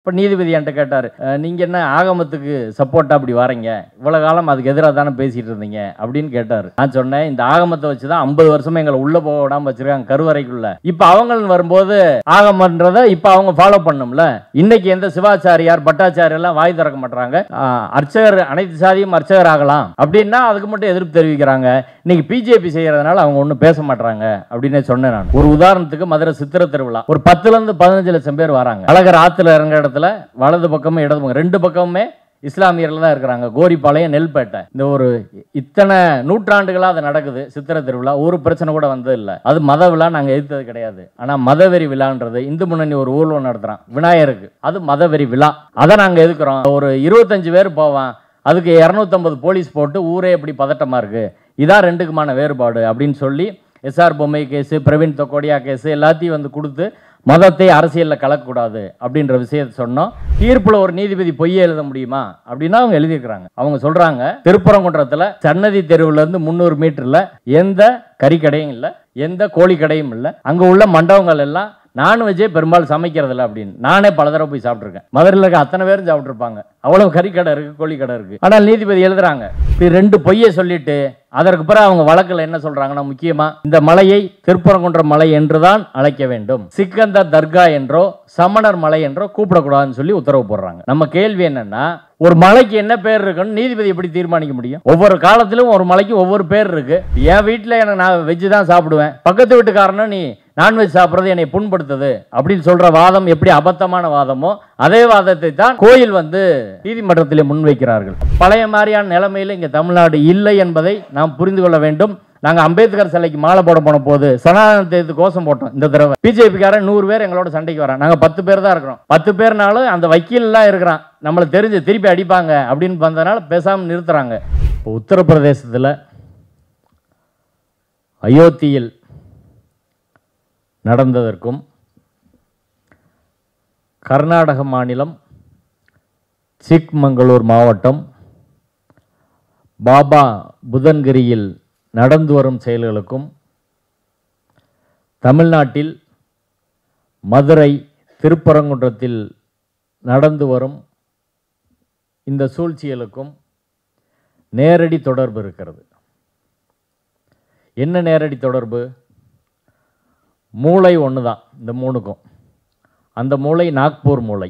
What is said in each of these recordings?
இப்போ நீதிபதி என்கிட்ட கேட்டார், நீங்கள் என்ன ஆகமத்துக்கு சப்போர்ட்டாக அப்படி வரீங்க, இவ்வளோ காலம் அதுக்கு எதிராக தானே பேசிகிட்டு இருந்தீங்க அப்படின்னு கேட்டார். நான் சொன்னேன், இந்த ஆகமத்தை வச்சு தான் 50 வருஷமா எங்களை உள்ளே போக விடாமல் வச்சுருக்காங்க கருவறைக்குள்ள. இப்போ அவங்க வரும்போது ஆகமன்றதை இப்போ அவங்க ஃபாலோ பண்ணும்ல. இன்னைக்கு எந்த சிவாச்சாரியார் பட்டாச்சாரியெல்லாம் வாய் திறக்க மாட்டாங்க. அர்ச்சகர் அனைத்து சாதியும் அர்ச்சகர் ஆகலாம் அப்படின்னா அதுக்கு மட்டும் எதிர்ப்பு தெரிவிக்கிறாங்க. இன்னைக்கு பிஜேபி செய்யறதுனால அவங்க ஒன்றும் பேச மாட்டாங்க அப்படின்னு சொன்னேன். நான் ஒரு உதாரணத்துக்கு மதுரை சித்திரை திருவிழா ஒரு 10லேருந்து 15 லட்சம் பேர் வராங்க. அழகர் ஆற்றுல இறங்குற இடத்துல வலது பக்கமும் இடது பக்கம் 2 பக்கமுமே இஸ்லாமியர்கள் தான் இருக்கிறாங்க. கோரிப்பாளையம், நெல்பேட்டை. இந்த ஒரு இத்தனை நூற்றாண்டுகளாக அது நடக்குது. சித்திரை திருவிழா ஒரு பிரச்சனை கூட வந்தது இல்லை. அது மத விழா, நாங்கள் எதிர்த்தது கிடையாது. ஆனால் மதவெறி விழான்றது இந்து முன்னணி ஒரு ஊர்வலம் நடத்துகிறான் விநாயகருக்கு, அது மதவெறி விழா. அதை நாங்கள் எதுக்குறோம். ஒரு 25 பேர் போவான், அதுக்கு 250 போலீஸ் போட்டு ஊரே எப்படி பதட்டமாக இருக்குது, இதான் ரெண்டுக்குமான வேறுபாடு அப்படின்னு சொல்லி எஸ்ஆர் பொம்மை கேஸு, பிரவீன் தொக்கோடியா கேஸு எல்லாத்தையும் வந்து கொடுத்து மதத்தை அரசியலில் கலக்கக்கூடாது அப்படின்ற விஷயத்தை சொன்னோம். தீர்ப்பில் ஒரு நீதிபதி பொய்யை எழுத முடியுமா அப்படின்னா அவங்க எழுதியிருக்கிறாங்க. அவங்க சொல்கிறாங்க, திருப்பரங்குன்றத்தில் சன்னதி தெருவுலேருந்து 300 மீட்டரில் எந்த கறிக்கடையும் இல்லை, எந்த கோழி கடையும் இல்லை. அங்கே உள்ள மண்டபங்கள் எல்லாம் நான்வெஜ்ஜே பெரும்பாலும் சமைக்கிறதில்ல அப்படின்னு. நானே பல தடவை போய் சாப்பிட்ருக்கேன். மதுரையில் இருக்க அத்தனை பேரும் சாப்பிட்ருப்பாங்க. அவ்வளவு கறிக்கடை இருக்குது, கோழி கடை இருக்குது. ஆனால் நீதிபதி எழுதுறாங்க, இப்படி 2 பொய்யை சொல்லிட்டு அதற்கு பிறகு அவங்க வழக்கில் என்ன சொல்றாங்கன்னா, முக்கியமா இந்த மலையை திருப்பரங்குன்ற மலை என்றுதான் அழைக்க வேண்டும், சிக்கந்தர் தர்கா என்றோ சமணர் மலை என்றோ கூப்பிடக்கூடாதுன்னு சொல்லி உத்தரவு போடுறாங்க. நம்ம கேள்வி என்னன்னா, ஒரு மலைக்கு என்ன பேர் இருக்குன்னு நீதிபதி எப்படி தீர்மானிக்க முடியும்? ஒவ்வொரு காலத்திலும் ஒரு மலைக்கு ஒவ்வொரு பேர் இருக்கு. என் வீட்டில் நான் வெஜ்ஜு தான் சாப்பிடுவேன், பக்கத்து வீட்டுக்காரனும் நீ நான்வெஜ் சாப்பிட்றது என்னை புண்படுத்துது அப்படின்னு சொல்ற வாதம் எப்படி அபத்தமான வாதமோ அதே வாதத்தை தான் கோயில் வந்து நீதிமன்றத்திலே முன்வைக்கிறார்கள். பழைய மாதிரியான நிலைமையில் இங்கே தமிழ்நாடு இல்லை என்பதை நாம் புரிந்து கொள்ள வேண்டும். நாங்கள் அம்பேத்கர் சிலைக்கு மாலை போட போன போது சனாதனத்தை கோஷம் போட்டோம். இந்த தடவை பிஜேபிக்காரன் 100 பேர் எங்களோட சண்டைக்கு வரான். நாங்கள் 10 பேர் தான் இருக்கிறோம். 10 பேர்னாலும் அந்த வக்கீல்லாம் இருக்கிறான், நம்மளை தெரிஞ்சு திருப்பி அடிப்பாங்க அப்படின்னு வந்ததுனால பேசாமல் நிறுத்துறாங்க. இப்போ உத்தரப்பிரதேசத்தில் அயோத்தியில் நடந்ததற்கும் கர்நாடக மாநிலம் சிக்மங்களூர் மாவட்டம் பாபா புதன்கிரியில் நடந்து வரும் செயல்களுக்கும் தமிழ்நாட்டில் மதுரை திருப்பரங்குன்றத்தில் நடந்து வரும் இந்த சூழ்ச்சிகளுக்கும் நேரடி தொடர்பு இருக்கிறது. என்ன நேரடி தொடர்பு? மூளை ஒன்று தான் இந்த 3க்கும். அந்த மூளை நாக்பூர் மூளை.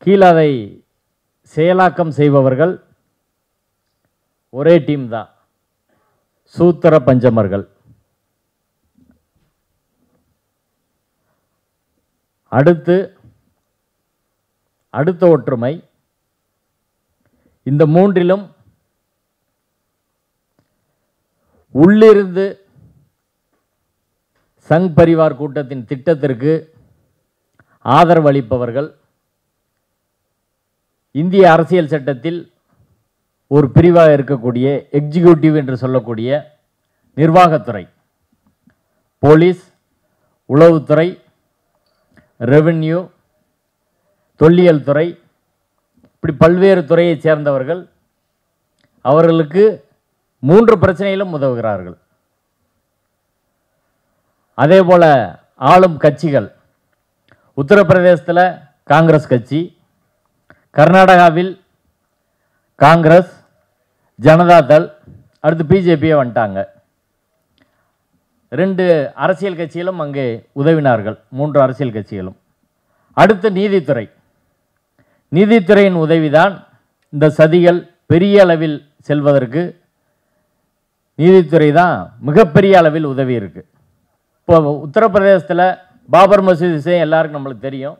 கீழே அதை செயலாக்கம் செய்பவர்கள் ஒரே டீம் தான், சூத்திர பஞ்சமர்கள். அடுத்த ஒற்றுமை, இந்த 3லும் உள்ளிருந்து சங் பரிவார் கூட்டத்தின் திட்டத்திற்கு ஆதரவு அளிப்பவர்கள் இந்திய அரசியல் சட்டத்தில் ஒரு பிரிவாக இருக்கக்கூடிய எக்ஸிக்யூட்டிவ் என்று சொல்லக்கூடிய நிர்வாகத்துறை, போலீஸ், உளவுத்துறை, ரெவென்யூ, தொல்லியல் துறை, இப்படி பல்வேறு துறையை சேர்ந்தவர்கள் அவர்களுக்கு 3 பிரச்சனையிலும் உதவுகிறார்கள். அதே போல ஆளும் கட்சிகள், உத்தரப்பிரதேசத்தில் காங்கிரஸ் கட்சி, கர்நாடகாவில் காங்கிரஸ், ஜனதாதள், அடுத்து பிஜேபியே வந்துட்டாங்க. 2 அரசியல் கட்சிகளும் அங்கே உதவினார்கள், 3 அரசியல் கட்சிகளும். அடுத்து நீதித்துறை. நீதித்துறையின் உதவிதான் இந்த சதிகள் பெரிய அளவில் செல்வதற்கு நீதித்துறை தான் மிகப்பெரிய அளவில் உதவி இருக்கு. இப்போ உத்தரப்பிரதேசத்தில் பாபர் மசூதி விஷயம் எல்லாருக்கும் நம்மளுக்கு தெரியும்.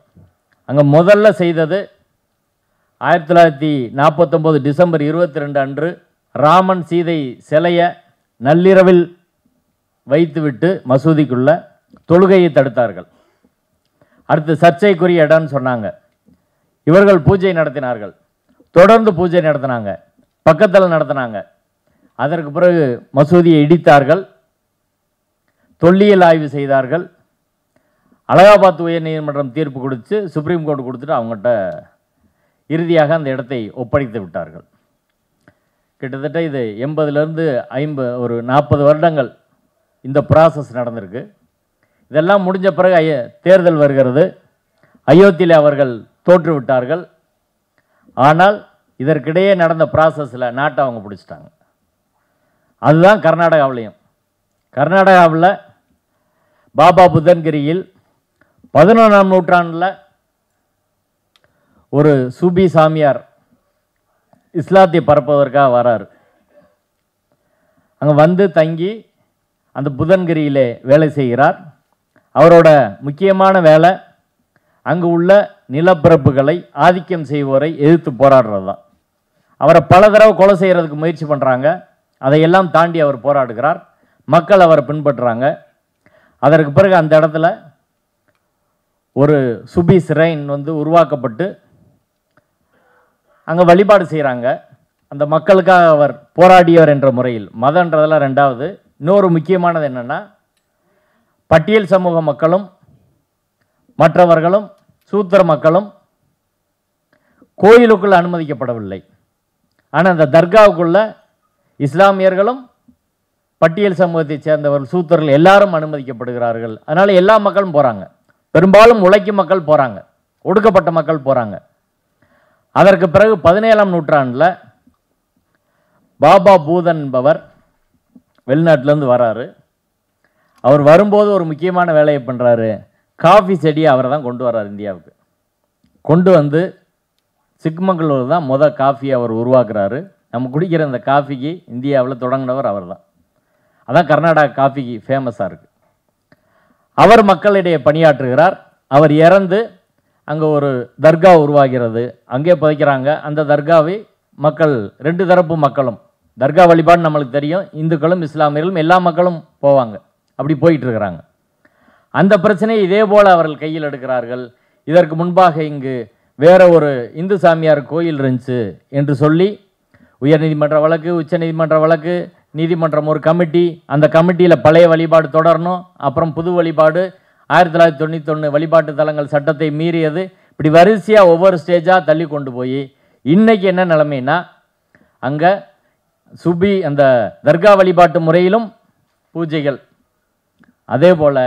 அங்கே முதல்ல செய்தது 1949 டிசம்பர் 22 அன்று ராமன் சீதை சிலையை நள்ளிரவில் வைத்துவிட்டு மசூதிக்குள்ள தொழுகையை தடுத்தார்கள். அடுத்து சர்ச்சைக்குரிய இடம்னு சொன்னாங்க. இவர்கள் பூஜை நடத்தினார்கள், தொடர்ந்து பூஜை நடத்தினாங்க, பக்கத்தில் நடத்தினாங்க. அதற்கு பிறகு மசூதியை இடித்தார்கள், தொல்லியல் ஆய்வு செய்தார்கள். அலகாபாத் உயர் நீதிமன்றம் தீர்ப்பு கொடுத்து சுப்ரீம் கோர்ட் கொடுத்துட்டு அவங்ககிட்ட இறுதியாக அந்த இடத்தை ஒப்படைத்து விட்டார்கள். கிட்டத்தட்ட இது 80லேருந்து 50 ஒரு 40 வருடங்கள் இந்த ப்ராசஸ் நடந்திருக்கு. இதெல்லாம் முடிஞ்ச பிறகு தேர்தல் வருகிறது. அயோத்தியில் அவர்கள் தோற்றுவிட்டார்கள். ஆனால் இதற்கிடையே நடந்த ப்ராசஸில் நாட்டை அவங்க பிடிச்சிட்டாங்க. அதுதான் கர்நாடகாவிலையும். கர்நாடகாவில் பாபா புதன்கிரியில் 11ஆம் நூற்றாண்டில் ஒரு சூபி சாமியார் இஸ்லாத்தை பரப்புவதற்காக வராரு. அங்கே வந்து தங்கி அந்த புதன்கிரியிலே வேலை செய்கிறார். அவரோட முக்கியமான வேலை அங்கு உள்ள நிலப்பரப்புகளை ஆதிக்கம் செய்வோரை எதிர்த்து போராடுறது தான். அவரை பல தடவை கொலை செய்கிறதுக்கு முயற்சி பண்ணுறாங்க. அதையெல்லாம் தாண்டி அவர் போராடுகிறார். மக்கள் அவரை பின்பற்றுறாங்க. அதற்கு பிறகு அந்த இடத்துல ஒரு சுபி சிரைன் வந்து உருவாக்கப்பட்டு அங்கே வழிபாடு செய்கிறாங்க. அந்த மக்களுக்காக அவர் போராடியவர் என்ற முறையில். மதன்றதெல்லாம் ரெண்டாவது. இன்னொரு முக்கியமானது என்னென்னா, பட்டியல் சமூக மக்களும் மற்றவர்களும் சூத்திர மக்களும் கோயிலுக்குள் அனுமதிக்கப்படவில்லை. ஆனால் அந்த தர்காவுக்குள்ள இஸ்லாமியர்களும் பட்டியல் சமூகத்தைச் சேர்ந்தவர்கள் சூத்திரர்கள் எல்லாரும் அனுமதிக்கப்படுகிறார்கள். அதனால் எல்லா மக்களும் போகிறாங்க. பெரும்பாலும் உழைக்கும் மக்கள் போகிறாங்க, ஒடுக்கப்பட்ட மக்கள் போகிறாங்க. அதற்கு பிறகு 17ஆம் நூற்றாண்டில் பாபா பூதன் என்பவர் வெளிநாட்டிலேருந்து வராரு. அவர் வரும்போது ஒரு முக்கியமான வேலையை பண்ணுறாரு. காஃபி செடியை அவரை தான் கொண்டு வர்றார் இந்தியாவுக்கு. கொண்டு வந்து சிக்மங்களூர் தான் காஃபியை அவர் உருவாக்குறாரு. நம்ம குடிக்கிற இந்த காஃபிக்கு இந்தியாவில் தொடங்கினவர் அவர் தான். அதான் கர்நாடகா காஃபிக்கு ஃபேமஸாக இருக்குது. அவர் மக்களிடையே பணியாற்றுகிறார். அவர் இறந்து அங்கே ஒரு தர்கா உருவாகிறது. அங்கே புதைக்கிறாங்க. அந்த தர்காவை மக்கள், ரெண்டு தரப்பு மக்களும், தர்கா வழிபாடு நம்மளுக்கு தெரியும், இந்துக்களும் இஸ்லாமியர்களும் எல்லா மக்களும் போவாங்க. அப்படி போயிட்டு இருக்கிறாங்க. அந்த பிரச்சனையை இதே போல் அவர்கள் கையில் எடுக்கிறார்கள். இதற்கு முன்பாக இங்கு வேற ஒரு இந்து சாமியார் கோயில் இருந்துச்சு என்று சொல்லி உயர்நீதிமன்ற வழக்கு, உச்சநீதிமன்ற வழக்கு, நீதிமன்றம் ஒரு கமிட்டி, அந்த கமிட்டியில் பழைய வழிபாடு தொடரணும், அப்புறம் புது வழிபாடு, 1991 வழிபாட்டு தலங்கள் சட்டத்தை மீறியது, இப்படி வரிசையாக ஒவ்வொரு ஸ்டேஜாக தள்ளி கொண்டு போய் இன்றைக்கி என்ன நிலைமைன்னா, அங்கே சுபி அந்த தர்கா வழிபாட்டு முறையிலும் பூஜைகள், அதே போல்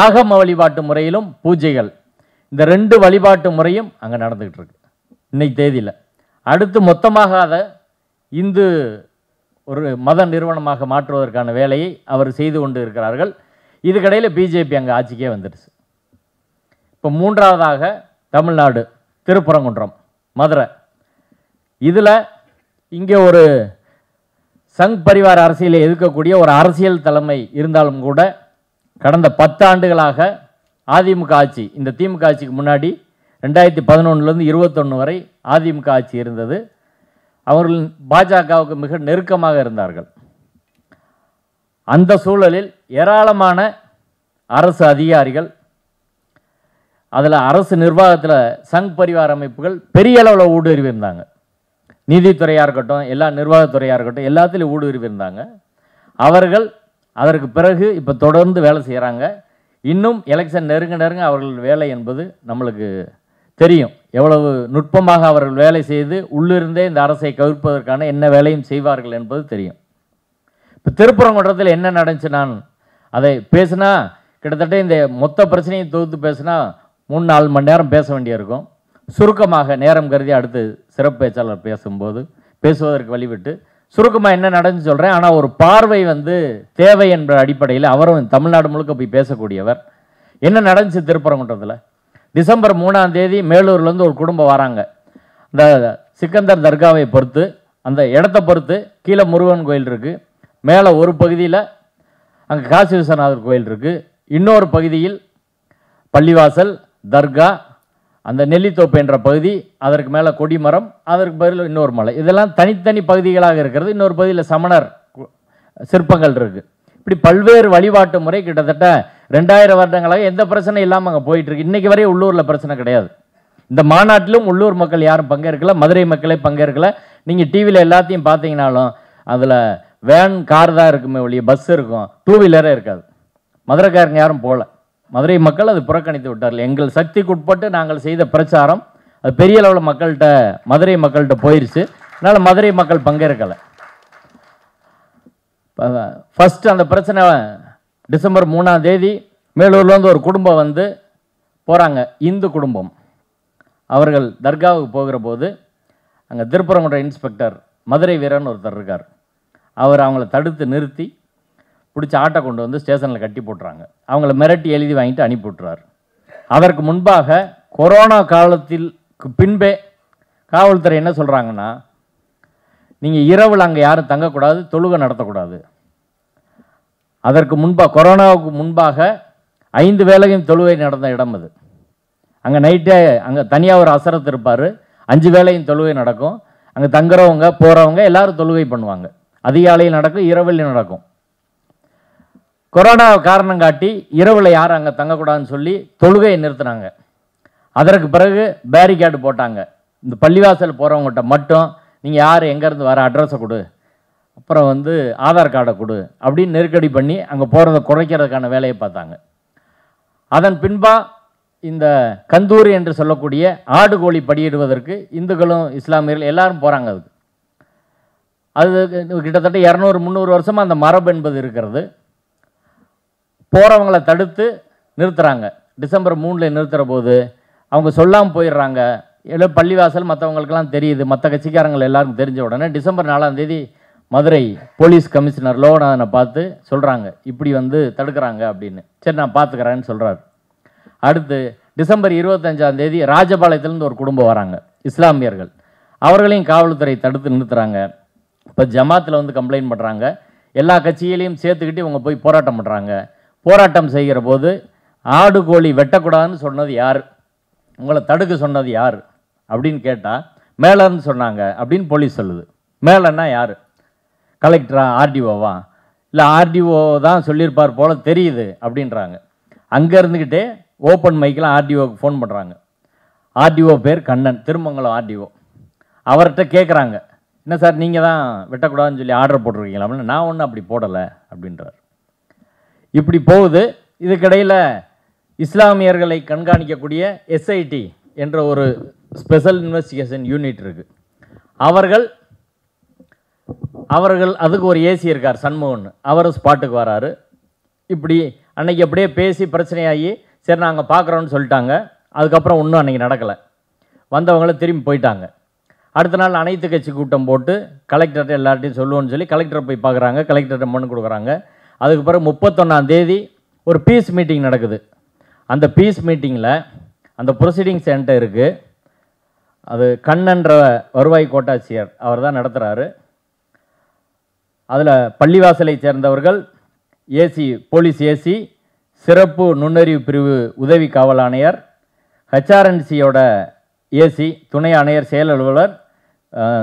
ஆகம வழிபாட்டு முறையிலும் பூஜைகள், இந்த ரெண்டு வழிபாட்டு முறையும் அங்கே நடந்துக்கிட்டு இருக்கு இன்னைக்கு தேதியில். அடுத்து மொத்தமாக அதை இந்து ஒரு மத நிறுவனமாக மாற்றுவதற்கான வேலையை அவர் செய்து கொண்டு இருக்கிறார்கள். இதுக்கடையில் பிஜேபி அங்கே ஆட்சிக்கே வந்துடுச்சு. இப்போ மூன்றாவதாக தமிழ்நாடு, திருப்பரங்குன்றம், மதுரை. இதில் இங்கே ஒரு சங் பரிவார அரசியலை எதிர்க்கக்கூடிய ஒரு அரசியல் தலைமை இருந்தாலும் கூட கடந்த 10 ஆண்டுகளாக அதிமுக ஆட்சி, இந்த திமுக ஆட்சிக்கு முன்னாடி 2011லேருந்து 21 வரை அதிமுக ஆட்சி இருந்தது. அவர்கள் பாஜகவுக்கு மிக நெருக்கமாக இருந்தார்கள். அந்த சூழலில் ஏராளமான அரசு அதிகாரிகள், அதில் அரசு நிர்வாகத்தில் சங் பரிவார அமைப்புகள் பெரிய அளவில் ஊடுருவி இருந்தாங்க. நீதித்துறையாக இருக்கட்டும், எல்லா நிர்வாகத்துறையாக இருக்கட்டும், எல்லாத்துலேயும் ஊடுருவி இருந்தாங்க. அவர்கள் அதற்கு பிறகு இப்போ தொடர்ந்து வேலை செய்கிறாங்க. இன்னும் எலெக்ஷன் நெருங்க நெருங்க அவர்கள் வேலை என்பது நம்மளுக்கு தெரியும். எவ்வளவு நுட்பமாக அவர்கள் வேலை செய்து உள்ளிருந்தே இந்த அரசை கவிழ்ப்பதற்கான என்ன வேலையும் செய்வார்கள் என்பது தெரியும். இப்போ திருப்பரங்குன்றத்தில் என்ன நடந்துச்சு, நான் அதை பேசினா கிட்டத்தட்ட இந்த மொத்த பிரச்சனையை தொகுத்து பேசினா 3-4 மணி நேரம் பேச வேண்டியிருக்கும். சுருக்கமாக நேரம் கருதி அடுத்து சிறப்பு பேச்சாளர் பேசும்போது பேசுவதற்கு வழிவிட்டு சுருக்கமாக என்ன நடந்துச்சு சொல்கிறேன். ஆனால் ஒரு பார்வை தேவை என்ற அடிப்படையில் அவரும் தமிழ்நாடு முழுக்க போய் பேசக்கூடியவர். என்ன நடந்துச்சு திருப்பரங்குன்றத்தில்? டிசம்பர் 3ஆம் தேதி மேலூர்லேருந்து ஒரு குடும்பம் வராங்க. இந்த சிக்கந்தர் தர்காவை பொறுத்து, அந்த இடத்த பொறுத்து கீழே முருகன் கோயில் இருக்குது, மேலே ஒரு பகுதியில் அங்கே காசி விஸ்வநாதர் கோயில் இருக்குது, இன்னொரு பகுதியில் பள்ளிவாசல், தர்கா, அந்த நெல்லித்தோப்பு என்ற பகுதி, அதற்கு மேலே கொடிமரம், அதற்கு பதில் இன்னொரு மலை. இதெல்லாம் தனித்தனி பகுதிகளாக இருக்கிறது. இன்னொரு பகுதியில் சமணர் சிற்பங்கள் இருக்குது. இப்படி பல்வேறு வழிபாட்டு முறை கிட்டத்தட்ட 2000 வருடங்களாக எந்த பிரச்சனை இல்லாமல் அங்கே போயிட்டுருக்கு. இன்றைக்கி வரையும் உள்ளூரில் பிரச்சனை கிடையாது. இந்த மாநாட்டிலும் உள்ளூர் மக்கள் யாரும் பங்கேற்கல, மதுரை மக்களே பங்கேற்கல. நீங்கள் டிவியில் எல்லாத்தையும் பார்த்தீங்கன்னாலும் அதில் வேன், கார் தான் இருக்குமே ஒழிய பஸ் இருக்கும், 2 வீலரே இருக்காது. மதுரைக்காரங்க யாரும் போகல. மதுரை மக்கள் அது புறக்கணித்து விட்டார்கள். எங்கள் சக்திக்கு உட்பட்டு நாங்கள் செய்த பிரச்சாரம் அது பெரிய அளவில் மக்கள்கிட்ட, மதுரை மக்கள்கிட்ட போயிடுச்சு. அதனால் மதுரை மக்கள் பங்கேற்கலை. ஃபஸ்ட்டு அந்த பிரச்சனை டிசம்பர் 3ஆம் தேதி மேலூர்லேருந்து ஒரு குடும்பம் போகிறாங்க, இந்து குடும்பம். அவர்கள் தர்காவுக்கு போகிற போது அங்கே திருப்பரங்குன்ற இன்ஸ்பெக்டர் மதுரை வீரன் ஒருத்தர் இருக்கார். அவர் அவங்கள தடுத்து நிறுத்தி பிடிச்சி ஆட்டை கொண்டு வந்து ஸ்டேஷனில் கட்டி போட்டுறாங்க. அவங்கள மிரட்டி எழுதி வாங்கிட்டு அனுப்பி விட்டுறாரு. அதற்கு முன்பாக கொரோனா காலத்திற்கு பின்பே காவல்துறை என்ன சொல்கிறாங்கன்னா, நீங்கள் இரவில் அங்கே யாரும் தங்கக்கூடாது, தொழுகை நடத்தக்கூடாது. அதற்கு முன்பாக கொரோனாவுக்கு முன்பாக 5 வேளையும் தொழுகை நடந்த இடம் அது. அங்கே நைட்டே அங்கே தனியாக ஒரு அசரத்து இருப்பார். 5 வேளையும் தொழுகை நடக்கும். அங்கே தங்குறவங்க போகிறவங்க எல்லாரும் தொழுகை பண்ணுவாங்க. அதிகாலையில் நடக்கும், இரவில் நடக்கும். கொரோனா காரணம் காட்டி இரவில் யாரும் அங்கே தங்கக்கூடாதுன்னு சொல்லி தொழுகையை நிறுத்தினாங்க. அதற்கு பிறகு பேரிகேடு போட்டாங்க. இந்த பள்ளிவாசல் போகிறவங்ககிட்ட மட்டும் நீங்கள் யார் எங்கேருந்து வர அட்ரஸை கொடு, அப்புறம் ஆதார் கார்டை கொடு அப்படின்னு நெருக்கடி பண்ணி அங்கே போகிறத குறைக்கிறதுக்கான வேலையை பார்த்தாங்க. அதன் பின்பா இந்த கந்தூரி என்று சொல்லக்கூடிய ஆடு கோழி படியிடுவதற்கு இந்துக்களும் இஸ்லாமியர்கள் எல்லாரும் போகிறாங்க. அது கிட்டத்தட்ட 200-300 வருஷமாக அந்த மரபு என்பது இருக்கிறது. போகிறவங்களை தடுத்து நிறுத்துகிறாங்க. டிசம்பர் 3 நிறுத்துகிற போது அவங்க சொல்லாமல் போயிடுறாங்க. ஏதோ பள்ளிவாசல் மற்றவங்களுக்கெல்லாம் தெரியுது, மற்ற கட்சிக்காரங்கள் எல்லாருக்கும் தெரிஞ்ச உடனே டிசம்பர் 4 மதுரை போலீஸ் கமிஷனர் லோகநாதனை பார்த்து சொல்கிறாங்க, இப்படி தடுக்கிறாங்க அப்படின்னு. சரி நான் பார்த்துக்கிறேன்னு சொல்கிறார். அடுத்து டிசம்பர் 25 ராஜபாளையத்திலேருந்து ஒரு குடும்பம் வராங்க, இஸ்லாமியர்கள். அவர்களையும் காவல்துறை தடுத்து நிறுத்துகிறாங்க. இப்போ ஜமாத்தில் கம்ப்ளைண்ட் பண்ணுறாங்க. எல்லா கட்சிகளையும் சேர்த்துக்கிட்டு இவங்க போய் போராட்டம் பண்ணுறாங்க. போராட்டம் செய்கிற போது ஆடு கோழி வெட்டக்கூடாதுன்னு சொன்னது யார், உங்களை தடுக்க சொன்னது யார் அப்படின்னு கேட்டால் மேலன்னு சொன்னாங்க அப்படின்னு போலீஸ் சொல்லுது. மேலன்னா யார், கலெக்டரா, ஆர்டிஓவா? இல்லை ஆர்டிஓ தான் சொல்லியிருப்பார் போல தெரியுது அப்படின்றாங்க. அங்கே இருந்துக்கிட்டே ஓப்பன் மைக்கில் ஆர்டிஓவுக்கு ஃபோன் பண்ணுறாங்க. ஆர்டிஓ பேர் கண்ணன், திருமங்கலம் ஆர்டிஓ. அவர்கிட்ட கேட்குறாங்க, என்ன சார் நீங்கள் தான் வெட்டக்கூடாதுன்னு சொல்லி ஆர்டர் போட்டிருக்கீங்களா அப்படின்னு. நான் ஒன்றும் அப்படி போடலை அப்படின்றார். இப்படி போகுது. இதுக்கிடையில் இஸ்லாமியர்களை கண்காணிக்கக்கூடிய எஸ்ஐடி என்ற ஒரு ஸ்பெஷல் இன்வெஸ்டிகேஷன் யூனிட் இருக்குது. அவர்கள் அதுக்கு ஒரு ஏசி இருக்கார், சண்முகன். அவர் ஸ்பாட்டுக்கு வராரு. இப்படி அன்னைக்கு அப்படியே பேசி பிரச்சனையாகி சரி நாங்கள் பார்க்குறோன்னு சொல்லிட்டாங்க. அதுக்கப்புறம் ஒன்றும் அன்றைக்கி நடக்கலை. வந்தவங்கள திரும்பி போயிட்டாங்க. அடுத்த நாள் அனைத்து கட்சி கூட்டம் போட்டு கலெக்டர்கிட்ட எல்லார்ட்டையும் சொல்லுவோன்னு சொல்லி கலெக்டரை போய் பார்க்குறாங்க. கலெக்டர்கிட்ட மனு கொடுக்குறாங்க. அதுக்கு பிறகு 31 ஒரு பீஸ் மீட்டிங் நடக்குது. அந்த பீஸ் மீட்டிங்கில் அந்த ப்ரொசீடிங்ஸ் என்கிட்ட இருக்குது. அது கண்ணன்ற வருவாய் கோட்டாட்சியர் அவர் தான் நடத்துகிறாரு. அதில் பள்ளிவாசலை சேர்ந்தவர்கள் ஏசி, போலீஸ் ஏசி, சிறப்பு நுண்ணறிவு பிரிவு உதவி காவல் ஆணையர், ஹெச்ஆர்என்சியோட ஏசி, துணை ஆணையர், செயல் அலுவலர்,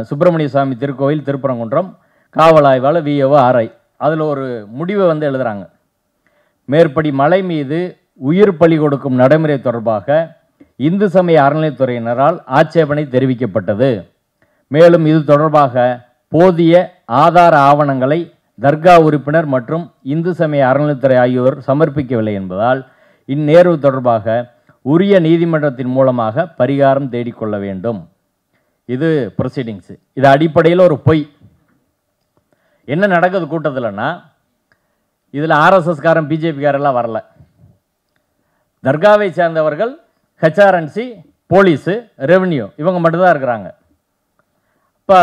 சுப்பிரமணிய சுவாமி திருக்கோயில் திருப்பரங்குன்றம், காவல் ஆய்வாளர், விஓ, ஆர்ஐ. அதில் ஒரு முடிவை எழுதுகிறாங்க. மேற்படி மலை மீது உயிர் பலி கொடுக்கும் நடைமுறை தொடர்பாக இந்து சமய அறநிலைத்துறையினரால் ஆட்சேபனை தெரிவிக்கப்பட்டது. மேலும் இது தொடர்பாக போதிய ஆதார ஆவணங்களை தர்கா உறுப்பினர் மற்றும் இந்து சமய அறநிலைத்துறை ஆகியோர் சமர்ப்பிக்கவில்லை என்பதால் இந்நேர்வு தொடர்பாக உரிய நீதிமன்றத்தின் மூலமாக பரிகாரம் தேடிக்கொள்ள வேண்டும். இது ப்ரொசீடிங்ஸு. இது அடிப்படையில் ஒரு பொய். என்ன நடக்குது கூட்டத்தில்னா, இதில் ஆர்எஸ்எஸ்காரன், பிஜேபிக்காரெல்லாம் வரல. தர்காவை சேர்ந்தவர்கள், ஹெச்ஆர்என்சி, போலீஸு, ரெவென்யூ, இவங்க மட்டும்தான் இருக்கிறாங்க. இப்போ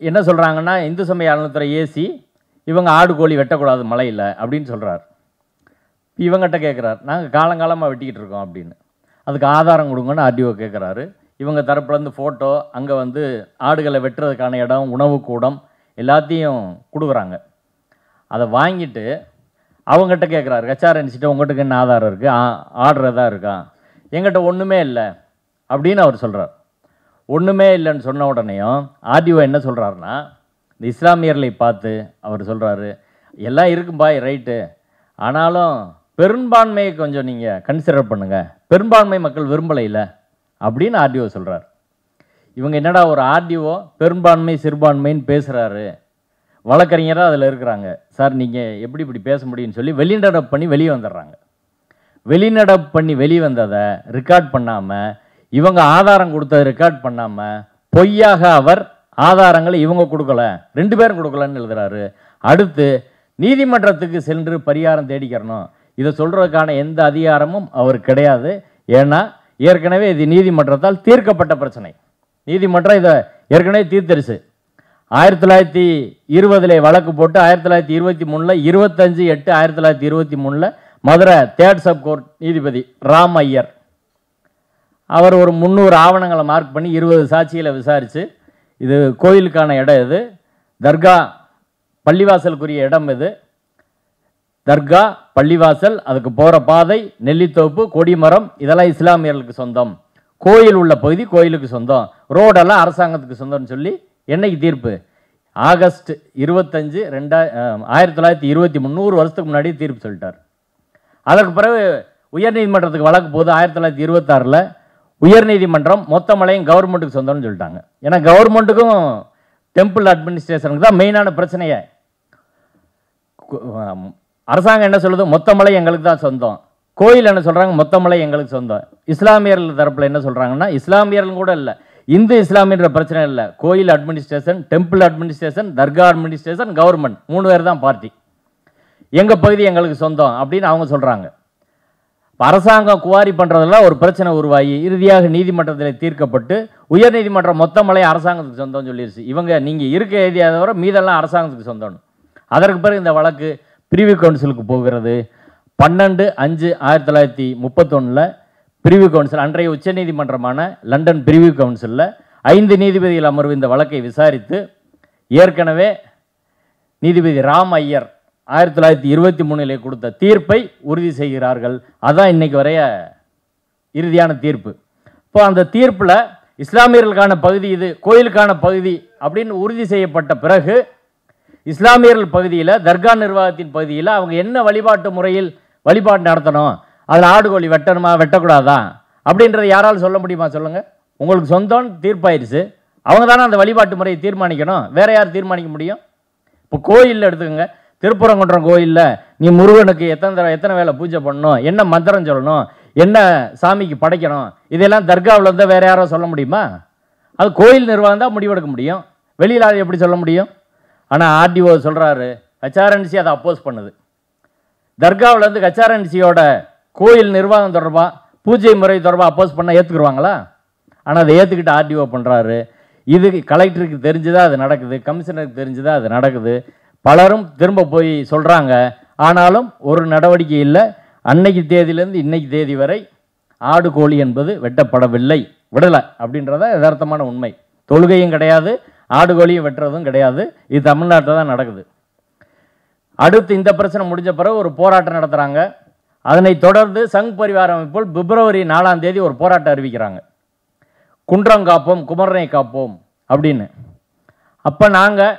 என்ன சொல்கிறாங்கன்னா, இந்து சமய அறநிலைத்துறை ஏசி இவங்க ஆடு கோழி வெட்டக்கூடாது மலையில் அப்படின்னு சொல்கிறார். இவங்ககிட்ட கேட்குறாரு, நாங்கள் காலங்காலமாக வெட்டிக்கிட்டு இருக்கோம் அப்படின்னு. அதுக்கு ஆதாரம் கொடுங்கன்னு ஆர்டிஓ கேட்குறாரு. இவங்க தரப்புலேருந்து ஃபோட்டோ, அங்கே ஆடுகளை வெட்டுறதுக்கான இடம், உணவு கூடம் எல்லாத்தையும் கொடுக்குறாங்க. அதை வாங்கிட்டு அவங்ககிட்ட கேட்குறாரு, ஹெச்ஆர்என்சிட்ட உங்கள்கிட்ட என்ன ஆதாரம் இருக்குது, ஆர்டர் எதாவது இருக்கா? எங்கிட்ட ஒன்றுமே இல்லை அப்படின்னு அவர் சொல்கிறார். ஒன்றுமே இல்லைன்னு சொன்ன உடனேயும் ஆர்டிஓ என்ன சொல்கிறாருன்னா, இந்த இஸ்லாமியர்களை பார்த்து அவர் சொல்கிறாரு, எல்லாம் இருக்கும்பா ரைட்டு, ஆனாலும் பெரும்பான்மையை கொஞ்சம் நீங்கள் கன்சிடர் பண்ணுங்கள், பெரும்பான்மை மக்கள் விரும்பலை இல்லை அப்படின்னு ஆர்டிஓ சொல்கிறார். இவங்க என்னடா ஒரு ஆர்டிஓ பெரும்பான்மை சிறுபான்மைன்னு பேசுகிறாரு, வழக்கறிஞராக அதில் இருக்கிறாங்க, சார் நீங்கள் எப்படி இப்படி பேச முடியும்னு சொல்லி வெளிநடப்பு பண்ணி வெளியே வந்துடுறாங்க. வெளிநடப்பு பண்ணி வெளியே வந்ததை ரெக்கார்ட் பண்ணாமல், இவங்க ஆதாரம் கொடுத்ததை ரெக்கார்ட் பண்ணாமல், பொய்யாக அவர் ஆதாரங்களை இவங்க கொடுக்கல, 2 பேரும் கொடுக்கலன்னு எழுதுறாரு. அடுத்து நீதிமன்றத்துக்கு சென்று பரிகாரம் தேடிக்கிறணும், இதை சொல்கிறதுக்கான எந்த அதிகாரமும் அவர் கிடையாது. ஏன்னா ஏற்கனவே இது நீதிமன்றத்தால் தீர்க்கப்பட்ட பிரச்சனை. நீதிமன்றம் இதை ஏற்கனவே தீர்த்தரிச்சு 1920 வழக்கு போட்டு 1923 25/8/1923 மதுரை 3rd சப் கோர்ட் நீதிபதி ராம் ஐயர் அவர் ஒரு 300 ஆவணங்களை மார்க் பண்ணி 20 சாட்சிகளை விசாரித்து இது கோயிலுக்கான இடம் இது, தர்கா பள்ளிவாசலுக்குரிய இடம் இது, தர்கா பள்ளிவாசல் அதுக்கு போகிற பாதை நெல்லித்தோப்பு கொடிமரம் இதெல்லாம் இஸ்லாமியர்களுக்கு சொந்தம், கோயில் உள்ள பகுதி கோயிலுக்கு சொந்தம், ரோடெல்லாம் அரசாங்கத்துக்கு சொந்தம்னு சொல்லி என்னைக்கு தீர்ப்பு? ஆகஸ்ட் 25 1923 300 வருஷத்துக்கு முன்னாடி தீர்ப்பு சொல்லிட்டார். அதற்கு பிறகு உயர்நீதிமன்றத்துக்கு வழக்கு போது 1926 உயர்நீதிமன்றம் மொத்த மலையும் கவர்மெண்ட்டுக்கு சொந்தம்னு சொல்லிட்டாங்க. ஏன்னா கவர்மெண்ட்டுக்கும் டெம்பிள் அட்மினிஸ்ட்ரேஷனுக்கு தான் மெயினான பிரச்சனையே. அரசாங்கம் என்ன சொல்லுது? மொத்த மலை எங்களுக்கு தான் சொந்தம். கோயில் என்ன சொல்கிறாங்க? மொத்த மலை எங்களுக்கு சொந்தம். இஸ்லாமியர்கள் தரப்பில் என்ன சொல்கிறாங்கன்னா, இஸ்லாமியர்கள் கூட இல்லை, இந்து இஸ்லாமியன்ற பிரச்சனை இல்லை, கோயில் அட்மினிஸ்ட்ரேஷன், டெம்பிள் அட்மினிஸ்ட்ரேஷன், தர்கா அட்மினிஸ்ட்ரேஷன், கவர்மெண்ட் 3 பேர் தான் பார்ட்டி, எங்கள் பகுதி எங்களுக்கு சொந்தம் அப்படின்னு அவங்க சொல்கிறாங்க. அரசாங்கம் குவாரி பண்ணுறதெல்லாம் ஒரு பிரச்சனை உருவாகி இறுதியாக நீதிமன்றத்தில் தீர்க்கப்பட்டு உயர்நீதிமன்றம் மொத்த மலை அரசாங்கத்துக்கு சொந்தம்னு சொல்லிடுச்சு. இவங்க நீங்கள் இருக்க ஏரியா தவிர மீதெல்லாம் அரசாங்கத்துக்கு சொந்தம்னு. அதற்கு பிறகு இந்த வழக்கு பிரிவு கவுன்சிலுக்கு போகிறது. 12/5/1931 பிரிவு கவுன்சில் அன்றைய உச்சநீதிமன்றமான லண்டன் பிரிவு கவுன்சிலில் 5 நீதிபதிகள் அமர்வு இந்த வழக்கை விசாரித்து ஏற்கனவே நீதிபதி ராம் ஐயர் 1923 கொடுத்த தீர்ப்பை உறுதி செய்கிறார்கள். அதான் இன்னைக்கு வரைய இறுதியான தீர்ப்பு. இப்போ அந்த தீர்ப்பில் இஸ்லாமியர்களுக்கான பகுதி இது, கோயிலுக்கான பகுதி அப்படின்னு உறுதி செய்யப்பட்ட பிறகு இஸ்லாமியர்கள் பகுதியில் தர்கா நிர்வாகத்தின் பகுதியில் அவங்க என்ன வழிபாட்டு முறையில் வழிபாடு நடத்தணும், அதில் ஆடு கோழி வெட்டணுமா வெட்டக்கூடாதா அப்படின்றத யாராலும் சொல்ல முடியுமா? சொல்லுங்கள். உங்களுக்கு சொந்தம் தீர்ப்பாயிருச்சு, அவங்க தானே அந்த வழிபாட்டு முறையை தீர்மானிக்கணும், வேற யார் தீர்மானிக்க முடியும்? இப்போ கோயிலில் எடுத்துக்கோங்க, திருப்பரங்குன்றம் கோயிலில் நீ முருகனுக்கு எத்தனை வேளை பூஜை பண்ணணும், என்ன மந்திரம் சொல்லணும், என்ன சாமிக்கு படைக்கணும், இதெல்லாம் தர்காவில் இருந்தால் வேற யாரோ சொல்ல முடியுமா? அது கோயில் நிர்வாகம் தான் முடிவெடுக்க முடியும், வெளியில் அதை எப்படி சொல்ல முடியும்? ஆனால் ஆர்டிஓ சொல்கிறாரு, ஹெச்ஆர்என்சி அதை அப்போஸ் பண்ணுது. தர்காவிலேருந்து ஹெச்ஆர்என்சியோட கோயில் நிர்வாகம் தொடர்பாக பூஜை முறை தொடர்பாக அப்போஸ் பண்ண ஏற்றுக்குருவாங்களா? ஆனால் அதை ஏற்றுக்கிட்டு ஆர்டிஓ பண்ணுறாரு. இது கலெக்டருக்கு தெரிஞ்சுதான் அது நடக்குது, கமிஷனருக்கு தெரிஞ்சுதான் அது நடக்குது. பலரும் திரும்ப போய் சொல்கிறாங்க, ஆனாலும் ஒரு நடவடிக்கை இல்லை. அன்னைக்கு தேதியிலேருந்து இன்னைக்கு தேதி வரை ஆடு கோழி என்பது வெட்டப்படவில்லை, விடலை அப்படின்றத யதார்த்தமான உண்மை. தொழுகையும் கிடையாது, ஆடு கோழியும் வெட்டுறதும் கிடையாது. இது தமிழ்நாட்டில் தான் நடக்குது. அடுத்து இந்த பிரச்சனை முடிஞ்ச பிறகு ஒரு போராட்டம் நடத்துகிறாங்க. அதனைத் தொடர்ந்து சங் பரிவார அமைப்புகள் பிப்ரவரி 4 ஒரு போராட்டம் அறிவிக்கிறாங்க, குன்றம் காப்போம் குமரனை காப்போம் அப்படின்னு. அப்போ நாங்கள்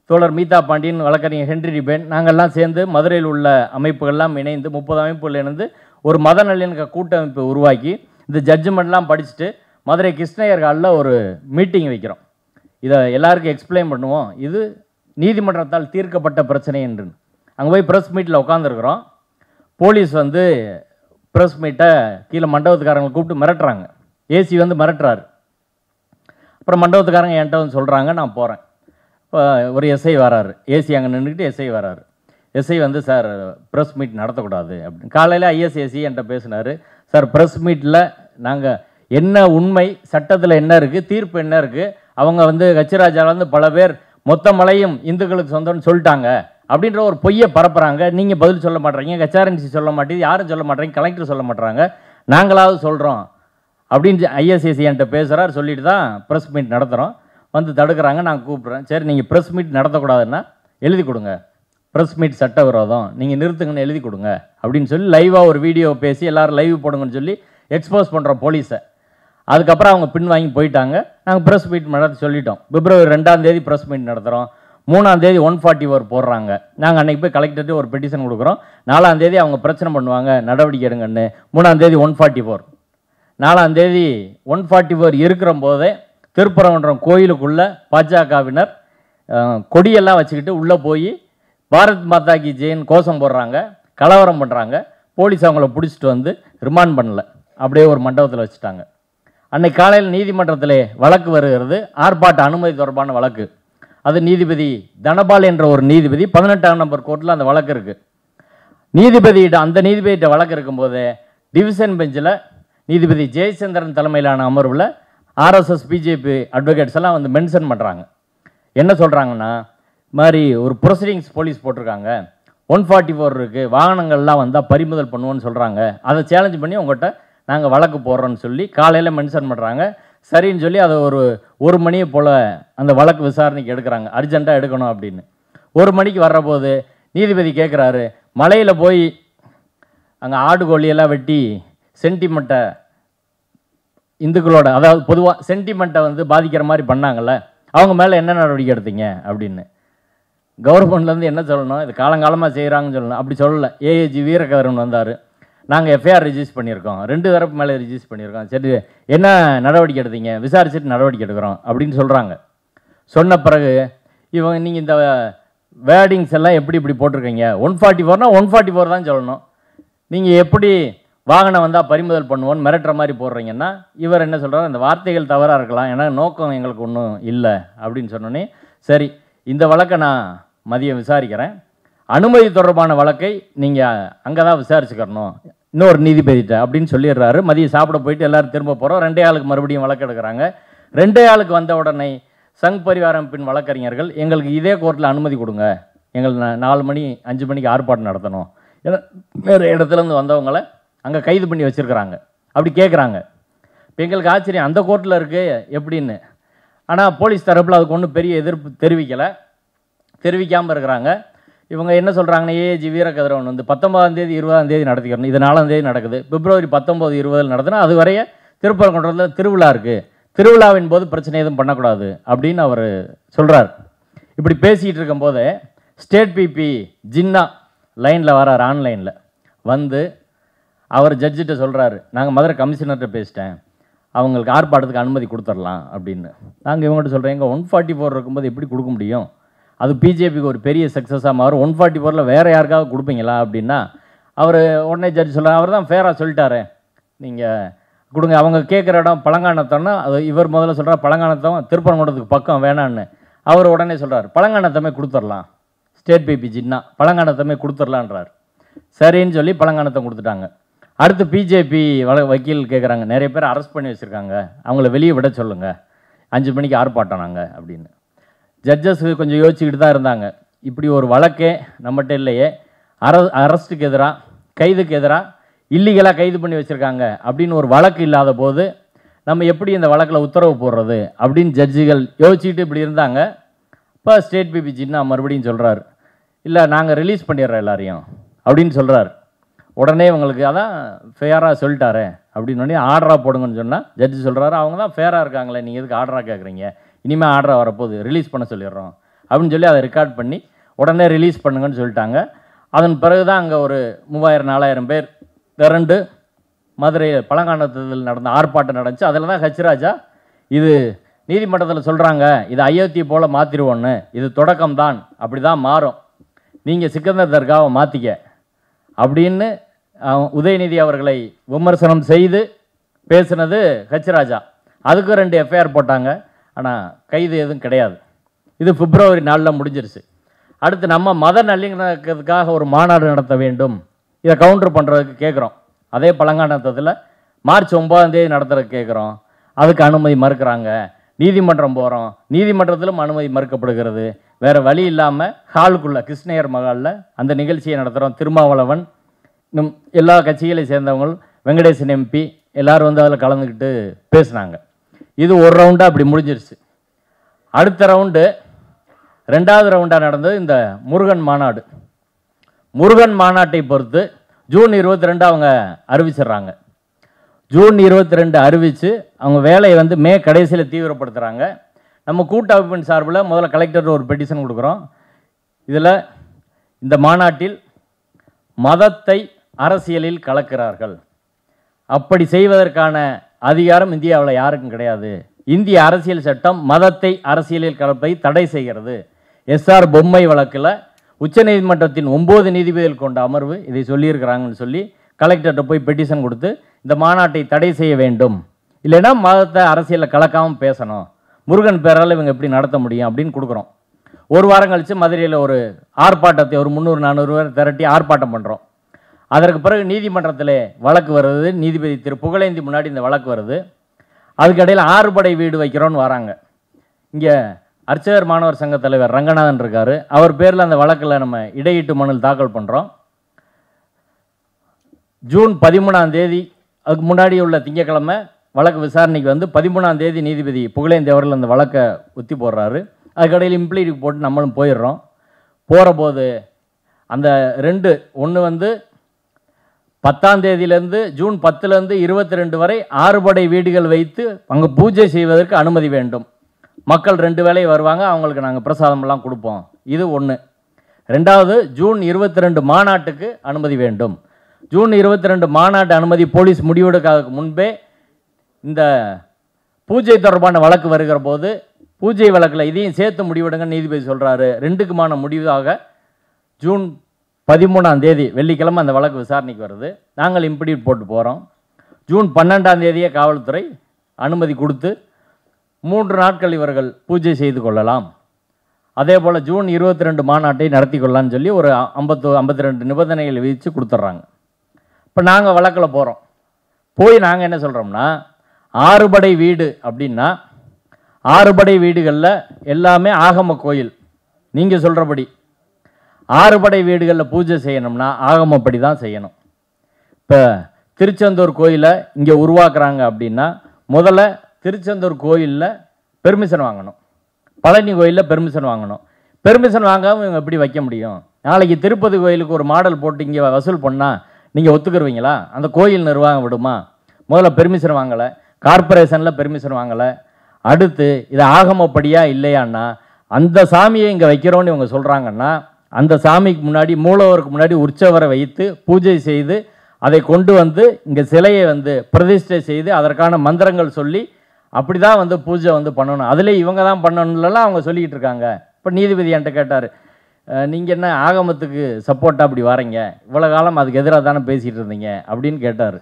தோழர் மீதா பாண்டியன், வழக்கறிஞர் ஹென்றி ரிபேன், நாங்கள்லாம் சேர்ந்து மதுரையில் உள்ள அமைப்புகள்லாம் இணைந்து 30 அமைப்புகள் இணைந்து ஒரு மத நல்லிணக்க கூட்டமைப்பை உருவாக்கி இந்த ஜட்ஜ்மெண்ட்லாம் படிச்சுட்டு மதுரை கிருஷ்ணயர் ஹாலில் ஒரு மீட்டிங் வைக்கிறோம். இதை எல்லாருக்கும் எக்ஸ்பிளைன் பண்ணுவோம், இது நீதிமன்றத்தால் தீர்க்கப்பட்ட பிரச்சனை என்று. அங்கே போய் ப்ரெஸ் மீட்டில் உட்காந்துருக்குறோம். போலீஸ் வந்து ப்ரெஸ் மீட்டை கீழே மண்டபத்துக்காரங்களை கூப்பிட்டு மிரட்டுறாங்க. ஏசி வந்து மிரட்டுறாரு. அப்புறம் மண்டபத்துக்காரங்க என்கிட்ட வந்து சொல்கிறாங்க, நான் போகிறேன். ஒரு எஸ்ஐ வராரு, ஏசி அங்கே நின்றுக்கிட்டு எஸ்ஐ வராரு. எஸ்ஐ வந்து, சார் ப்ரெஸ் மீட் நடத்தக்கூடாது அப்படின்னு. காலையில் ஐஎஸ்ஏசி என்கிட்ட பேசினார். சார் ப்ரெஸ் மீட்டில் நாங்கள் என்ன உண்மை, சட்டத்தில் என்ன இருக்குது, தீர்ப்பு என்ன இருக்குது, அவங்க வந்து கச்சிராஜாலேருந்து பல பேர் மொத்த மலையும் இந்துக்களுக்கு சொந்தம்னு சொல்லிட்டாங்க அப்படின்ற ஒரு பொய்யை பரப்புகிறாங்க. நீங்கள் பதில் சொல்ல மாட்டேறீங்க, ஹெச்ஆர்என்சி சொல்ல மாட்டேங்குது, யாரும் சொல்ல மாட்டேறீங்க, கலெக்டர் சொல்ல மாட்டுறாங்க, நாங்களாவது சொல்கிறோம் அப்படின்னு ஐஎஸ்ஏசி என்கிட்ட பேசுகிறார். சொல்லிட்டு தான் ப்ரெஸ் மீட் நடத்துகிறோம். வந்து தடுக்கிறாங்க. நான் கூப்பிட்றேன். சரி, நீங்கள் ப்ரெஸ் மீட் நடத்தக்கூடாதுன்னா எழுதி கொடுங்க, ப்ரெஸ் மீட் சட்ட விரோதம், நீங்கள் நிறுத்துங்கன்னு எழுதி கொடுங்க அப்படின்னு சொல்லி லைவாக ஒரு வீடியோ பேசி எல்லோரும் லைவ் போடுங்கன்னு சொல்லி எக்ஸ்போஸ் பண்ணுறோம் போலீஸை. அதுக்கப்புறம் அவங்க பின் வாங்கி போயிட்டாங்க. நாங்கள் ப்ரெஸ் மீட் நடத்த சொல்லிட்டோம். பிப்ரவரி 2 ப்ரெஸ் மீட் நடத்துகிறோம். 3 144 போடுறாங்க. நாங்கள் அன்றைக்கி போய் கலெக்டர்கிட்ட ஒரு பெட்டிஷன் கொடுக்குறோம். 4 அவங்க பிரச்சனை பண்ணுவாங்க, நடவடிக்கை எடுங்கன்னு. 3 144, 4 144 இருக்கிற போதே திருப்பரங்குன்றம் கோயிலுக்குள்ளே பாஜகவினர் கொடியெல்லாம் வச்சுக்கிட்டு உள்ளே போய் பாரத் மாதா கி ஜெயின் கோஷம் போடுறாங்க, கலவரம் பண்ணுறாங்க. போலீஸ் அவங்கள பிடிச்சிட்டு வந்து ரிமாண்ட் பண்ணல, அப்படியே ஒரு மண்டபத்தில் வச்சுட்டாங்க. அன்னைக்கு காலையில் நீதிமன்றத்தில் வழக்கு வருகிறது, ஆர்ப்பாட்ட அனுமதி தொடர்பான வழக்கு. அது நீதிபதி தனபால் என்ற ஒரு நீதிபதி 18ஆம் நம்பர் கோர்ட்டில் அந்த வழக்கு இருக்குது. அந்த நீதிபதியிட்ட வழக்கு இருக்கும்போது டிவிஷன் பெஞ்சில் நீதிபதி ஜெயச்சந்திரன் தலைமையிலான அமர்வில் ஆர்எஸ்எஸ் பிஜேபி அட்வொகேட்ஸ் எல்லாம் வந்து மென்ஷன் பண்ணுறாங்க. என்ன சொல்கிறாங்கன்னா, மாதிரி ஒரு ப்ரொசீடிங்ஸ் போலீஸ் போட்டிருக்காங்க, 144 இருக்குது, வாகனங்கள்லாம் வந்தால் பறிமுதல் பண்ணுவோன்னு சொல்கிறாங்க, அதை சேலஞ்ச் பண்ணி உங்கள்கிட்ட நாங்கள் வழக்கு போடுறோன்னு சொல்லி காலையில் மென்ஷன் பண்ணுறாங்க. சரின்னு சொல்லி அதை ஒரு மணியை போல் அந்த வழக்கு விசாரணைக்கு எடுக்கிறாங்க, அர்ஜெண்ட்டாக எடுக்கணும் அப்படின்னு. 1 மணிக்கு வர்றபோது நீதிபதி கேட்குறாரு, மலையில் போய் அங்கே ஆடு கோழியெல்லாம் வெட்டி சென்டிமெண்ட்டை இந்துக்களோட, அதாவது பொதுவாக சென்டிமெண்ட்டை வந்து பாதிக்கிற மாதிரி பண்ணாங்கள்ல, அவங்க மேலே என்ன நடவடிக்கை எடுத்தீங்க அப்படின்னு. கவர்மெண்ட்லேருந்து என்ன சொல்லணும், இது காலங்காலமாக செய்கிறாங்கன்னு சொல்லணும். அப்படி சொல்லலை. ஏஏஜி வீரகவரன் வந்தார், நாங்கள் எஃப்ஐஆர் ரிஜிஸ்டர் பண்ணியிருக்கோம், 2 தரப்பு மேலே ரிஜிஸ்டர் பண்ணியிருக்கோம், சரி என்ன நடவடிக்கை எடுத்தீங்க, விசாரிச்சுட்டு நடவடிக்கை எடுக்கிறோம் அப்படின்னு சொல்கிறாங்க. சொன்ன பிறகு இவங்க நீங்கள் இந்த வேர்டிங்ஸ் எல்லாம் இப்படி போட்டிருக்கீங்க, 144னா 144 தான் சொல்லணும், நீங்கள் எப்படி வாகனம் வந்தால் பறிமுதல் பண்ணுவோன்னு மிரட்டுற மாதிரி போடுறீங்கன்னா, இவர் என்ன சொல்கிறார், அந்த வார்த்தைகள் தவறாக இருக்கலாம், ஏன்னா நோக்கம் எங்களுக்கு ஒன்றும் இல்லை அப்படின்னு சொன்னோன்னே, சரி இந்த வழக்கை நான் மதியம் விசாரிக்கிறேன், அனுமதி தொடர்பான வழக்கை நீங்கள் அங்கே தான் விசாரிச்சுக்கணும் இன்னொரு நீதிபதிட்ட அப்படின்னு சொல்லிடுறாரு. மதியம் சாப்பிட போயிட்டு எல்லோரும் திரும்ப போகிறோம். 2 ஆளுக்கு மறுபடியும் வழக்கு எடுக்கிறாங்க. 2 ஆளுக்கு வந்த உடனே சங் பரிவார அமைப்பின் வழக்கறிஞர்கள், எங்களுக்கு இதே கோர்ட்டில் அனுமதி கொடுங்க, எங்களுக்கு 4 மணி 5 மணிக்கு ஆர்ப்பாட்டம் நடத்தணும், ஏன்னா வேறு இடத்துலேருந்து வந்தவங்களை அங்கே கைது பண்ணி வச்சுருக்கிறாங்க அப்படி கேட்குறாங்க. இப்போ எங்களுக்கு ஆச்சரியம், அந்த கோர்ட்டில் இருக்குது எப்படின்னு. ஆனால் போலீஸ் தரப்பில் அதுக்கு ஒன்றும் பெரிய எதிர்ப்பு தெரிவிக்காமல் இருக்கிறாங்க. இவங்க என்ன சொல்கிறாங்கன்னா, ஏஏஜி வீரகதிரவன் வந்து 19ஆம் தேதி 20ஆம் தேதி நடத்திக்கிறணும், இது 4ஆம் தேதி நடக்குது, பிப்ரவரி 19, 20 நடத்தினா அது வரைய திருப்பரங்குன்றத்தில் திருவிழா இருக்குது, திருவிழாவின் போது பிரச்சனை எதுவும் பண்ணக்கூடாது அப்படின்னு அவர் சொல்கிறார். இப்படி பேசிகிட்டு இருக்கும்போது ஸ்டேட் பிபி ஜின்னா லைனில் வரார், ஆன்லைனில் வந்து அவர் ஜட்ஜிட்ட சொல்கிறாரு, நாங்கள் மதுரை கமிஷனர்கிட்ட பேசிட்டேன், அவங்களுக்கு ஆர்ப்பாட்டத்துக்கு அனுமதி கொடுத்துடலாம் அப்படின்னு. நாங்கள் இவங்ககிட்ட சொல்கிறேன், எங்கள் 144 இருக்கும்போது எப்படி கொடுக்க முடியும், அது பிஜேபிக்கு ஒரு பெரிய சக்ஸஸாக மாறும், 144ல் வேறு யாருக்காவது கொடுப்பீங்களா அப்படின்னா, அவர் உடனே ஜட்ஜ் சொல்கிறார், அவர் தான் ஃபேராக சொல்லிட்டாரு, நீங்கள் கொடுங்க. அவங்க கேட்குற இடம் பழங்கானத்தம்னா அது இவர் முதல்ல சொல்கிறார், பழங்கானத்தம் திருப்பரங்குன்றத்துக்கு பக்கம் வேணான்னு. அவர் உடனே சொல்கிறார், பழங்கானத்தமே கொடுத்துடலாம், ஸ்டேட் பிபி ஜின்னா பழங்கானத்தமே கொடுத்துடலான்றார். சரின்னு சொல்லி பழங்கானத்தம் கொடுத்துட்டாங்க. அடுத்து பிஜேபி வக்கீல் கேட்குறாங்க, நிறைய பேர் அரெஸ்ட் பண்ணி வச்சுருக்காங்க, அவங்கள வெளியே விட சொல்லுங்கள், 5 மணிக்கு ஆர்ப்பாட்டம் நாங்கள் அப்படின்னு. ஜட்ஜஸ் கொஞ்சம் யோசிச்சுக்கிட்டு தான் இருந்தாங்க, இப்படி ஒரு வழக்கே நம்மகிட்ட இல்லையே, அரெஸ்ட்டுக்கு எதிராக கைதுக்கு எதிராக இல்லீகலாக கைது பண்ணி வச்சுருக்காங்க அப்படின்னு ஒரு வழக்கு இல்லாத போது நம்ம எப்படி இந்த வழக்கில் உத்தரவு போடுறது அப்படின்னு ஜட்ஜுகள் யோசிச்சுக்கிட்டு இப்படி இருந்தாங்க. இப்போ ஸ்டேட் பிபி ஜின்னா மறுபடியும் சொல்கிறார், இல்லை நாங்கள் ரிலீஸ் பண்ணிடுறோம் எல்லாரையும் அப்படின்னு சொல்கிறார். உடனே இவங்களுக்கு அதான் ஃபேராக சொல்லிட்டாரே அப்படின்னு ஆர்டராக போடுங்கன்னு சொன்னால் ஜட்ஜு சொல்கிறாரு, அவங்க தான் ஃபேராக இருக்காங்களே, நீங்கள் எதுக்கு ஆர்டராக கேட்குறீங்க, இனிமேல் ஆர்டராக வரப்போகுது, ரிலீஸ் பண்ண சொல்லிடுறோம் அப்படின்னு சொல்லி அதை ரெக்கார்ட் பண்ணி உடனே ரிலீஸ் பண்ணுங்கன்னு சொல்லிட்டாங்க. அதன் பிறகு தான் அங்கே ஒரு 3000-4000 பேர் திரண்டு மதுரை பழங்கானத்தில் நடந்த ஆர்ப்பாட்டம் நடந்துச்சு. அதில் தான் ஹச்ராஜா, இது நீதிமன்றத்தில் சொல்கிறாங்க, இது அயோத்தி போல் மாற்றிடுவோன்னு, இது தொடக்கம்தான், அப்படி தான் மாறும், நீங்கள் சிக்கந்தர் தர்காவை மாற்றிக்க அப்படின்னு உதயநிதி அவர்களை விமர்சனம் செய்து பேசினது ஹச்ராஜா. அதுக்கு 2 எஃப்ஐஆர் போட்டாங்க, ஆனால் கைது எதுவும் கிடையாது. இது பிப்ரவரி 4 முடிஞ்சிருச்சு. அடுத்து நம்ம மத நல்லிணக்கத்துக்காக ஒரு மாநாடு நடத்த வேண்டும், இதை கவுண்டர் பண்ணுறதுக்கு கேட்குறோம். அதே பழங்கானத்தில் மார்ச் 9ஆம் தேதி நடத்துறதுக்கு கேட்குறோம், அதுக்கு அனுமதி மறுக்கிறாங்க. நீதிமன்றம் போகிறோம், நீதிமன்றத்திலும் அனுமதி மறுக்கப்படுகிறது. வேறு வழி இல்லாமல் ஹாலுக்குள்ளே கிருஷ்ணயர் மகாலில் அந்த நிகழ்ச்சியை நடத்துகிறோம். திருமாவளவன், இன்னும் எல்லா கட்சிகளையும் சேர்ந்தவங்க, வெங்கடேசன் எம்பி எல்லோரும் வந்து அதில் கலந்துக்கிட்டு பேசினாங்க. இது ஒரு ரவுண்டாக அப்படி முடிஞ்சிருச்சு. அடுத்த ரவுண்டு 2வது ரவுண்டாக நடந்தது இந்த முருகன் மாநாடு. முருகன் மாநாட்டை பொறுத்து ஜூன் 22 அவங்க அறிவிச்சிடுறாங்க. ஜூன் 22 அறிவித்து அவங்க வேலையை வந்து மே கடைசியில் தீவிரப்படுத்துகிறாங்க. நம்ம கூட்டமைப்பின் சார்பில் முதல்ல கலெக்டர் ஒரு பெட்டிஷன் கொடுக்குறோம். இதில் இந்த மாநாட்டில் மதத்தை அரசியலில் கலக்கிறார்கள், அப்படி செய்வதற்கான அதிகாரம் இந்தியாவில் யாருக்கும் கிடையாது, இந்திய அரசியல் சட்டம் மதத்தை அரசியலில் கலப்பதை தடை செய்கிறது. எஸ்ஆர் பொம்மை வழக்கில் உச்சநீதிமன்றத்தின் 9 நீதிபதிகள் கொண்ட அமர்வு இதை சொல்லியிருக்கிறாங்கன்னு சொல்லி கலெக்டர்கிட்ட போய் பெட்டிஷன் கொடுத்து இந்த மாநாட்டை தடை செய்ய வேண்டும், இல்லைன்னா மதத்தை அரசியலில் கலக்காமல் பேசணும், முருகன் பேரால் இவங்க எப்படி நடத்த முடியும் அப்படின்னு கொடுக்குறோம். ஒரு வாரம் கழித்து மதுரையில் ஒரு ஆர்ப்பாட்டத்தை ஒரு 300-400 பேர் திரட்டி ஆர்ப்பாட்டம் பண்ணுறோம். அதற்கு பிறகு நீதிமன்றத்தில் வழக்கு வருது. நீதிபதி திரு புகழேந்தி முன்னாடி இந்த வழக்கு வருது. அதுக்கடையில் 6 படை வீடு வைக்கிறோன்னு வராங்க. இங்கே அர்ச்சகர் மாணவர் சங்க தலைவர் ரங்கநாதன் இருக்கார். அவர் பேரில் அந்த வழக்கில் நம்ம இடையீட்டு மனு தாக்கல் பண்ணுறோம். ஜூன் 13ஆம் தேதி, அதுக்கு முன்னாடி உள்ள திங்கக்கிழமை வழக்கு விசாரணைக்கு வந்து 13ஆம் தேதி நீதிபதி புகழேந்தி அவர்கள் அந்த வழக்கை ஒத்தி போடுறாரு. அதுக்கடையில் இம்ப்ளீடுக்கு போட்டு நம்மளும் போயிடுறோம். போகிற போது அந்த ஒன்று வந்து 10ஆம் தேதியிலேருந்து ஜூன் 10லேருந்து 22 வரை 6 படை வீடுகள் வைத்து அங்கே பூஜை செய்வதற்கு அனுமதி வேண்டும். மக்கள் 2 வேளை வருவாங்க, அவங்களுக்கு நாங்கள் பிரசாதமெல்லாம் கொடுப்போம். இது ஒன்று. ரெண்டாவது, ஜூன் 22 மாநாட்டுக்கு அனுமதி வேண்டும். ஜூன் 22 மாநாட்டு அனுமதி போலீஸ் முடிவெடுக்காததுக்கு முன்பே இந்த பூஜை தொடர்பான வழக்கு வருகிற போது பூஜை வழக்கில் இதையும் சேர்த்து முடிவெடுங்க நீதிபதி சொல்கிறாரு. 2க்குமான முடிவாக ஜூன் 13ஆம் தேதி வெள்ளிக்கிழமை அந்த வழக்கு விசாரணைக்கு வருது. நாங்கள் இம்ப்ளீட் போட்டு போகிறோம். ஜூன் 12ஆம் தேதியே காவல்துறை அனுமதி கொடுத்து 3 நாட்கள் இவர்கள் பூஜை செய்து கொள்ளலாம். அதே போல் ஜூன் 22 மாநாட்டை நடத்தி கொள்ளலான்னு சொல்லி ஒரு 52 நிபந்தனைகள் விதித்து கொடுத்துட்றாங்க. இப்போ நாங்கள் வழக்கில் போகிறோம். போய் நாங்கள் என்ன சொல்கிறோம்னா, 6 படை வீடு அப்படின்னா 6 படை வீடுகளில் எல்லாமே ஆகம கோயில். நீங்கள் சொல்கிறபடி 6 படை வீடுகளில் பூஜை செய்யணும்னா ஆகமப்படி தான் செய்யணும். இப்போ திருச்செந்தூர் கோயிலை இங்கே உருவாக்குறாங்க அப்படின்னா முதல்ல திருச்செந்தூர் கோயிலில் பெர்மிஷன் வாங்கணும். பழனி கோயிலில் பெர்மிஷன் வாங்கணும். பெர்மிஷன் வாங்காமல் இவங்க எப்படி வைக்க முடியும்? நாளைக்கு திருப்பதி கோயிலுக்கு ஒரு மாடல் போட்டு இங்கே வசூல் பண்ணால் நீங்கள் ஒத்துக்குருவீங்களா? அந்த கோயில் நிர்வாகம் விடுமா? முதல்ல பெர்மிஷன் வாங்கலை, கார்பரேஷனில் பெர்மிஷன் வாங்கலை. அடுத்து இது ஆகமப்படியா இல்லையான்னா அந்த சாமியை இங்கே வைக்கிறோன்னு இவங்க சொல்கிறாங்கன்னா அந்த சாமிக்கு முன்னாடி மூலவருக்கு முன்னாடி உற்சவரை வைத்து பூஜை செய்து அதை கொண்டு வந்து இங்கே சிலையை வந்து பிரதிஷ்டை செய்து அதற்கான மந்திரங்கள் சொல்லி அப்படி தான் வந்து பூஜை வந்து பண்ணணும். அதிலே இவங்க தான் பண்ணணும்லாம் அவங்க சொல்லிக்கிட்டு இருக்காங்க. இப்போ நீதிபதி என்கிட்ட கேட்டார், நீங்கள் என்ன ஆகமத்துக்கு சப்போர்ட்டாக அப்படி வரீங்க, இவ்வளோ காலம் அதுக்கு எதிராக தானே பேசிகிட்டு இருந்தீங்க அப்படின்னு கேட்டார்.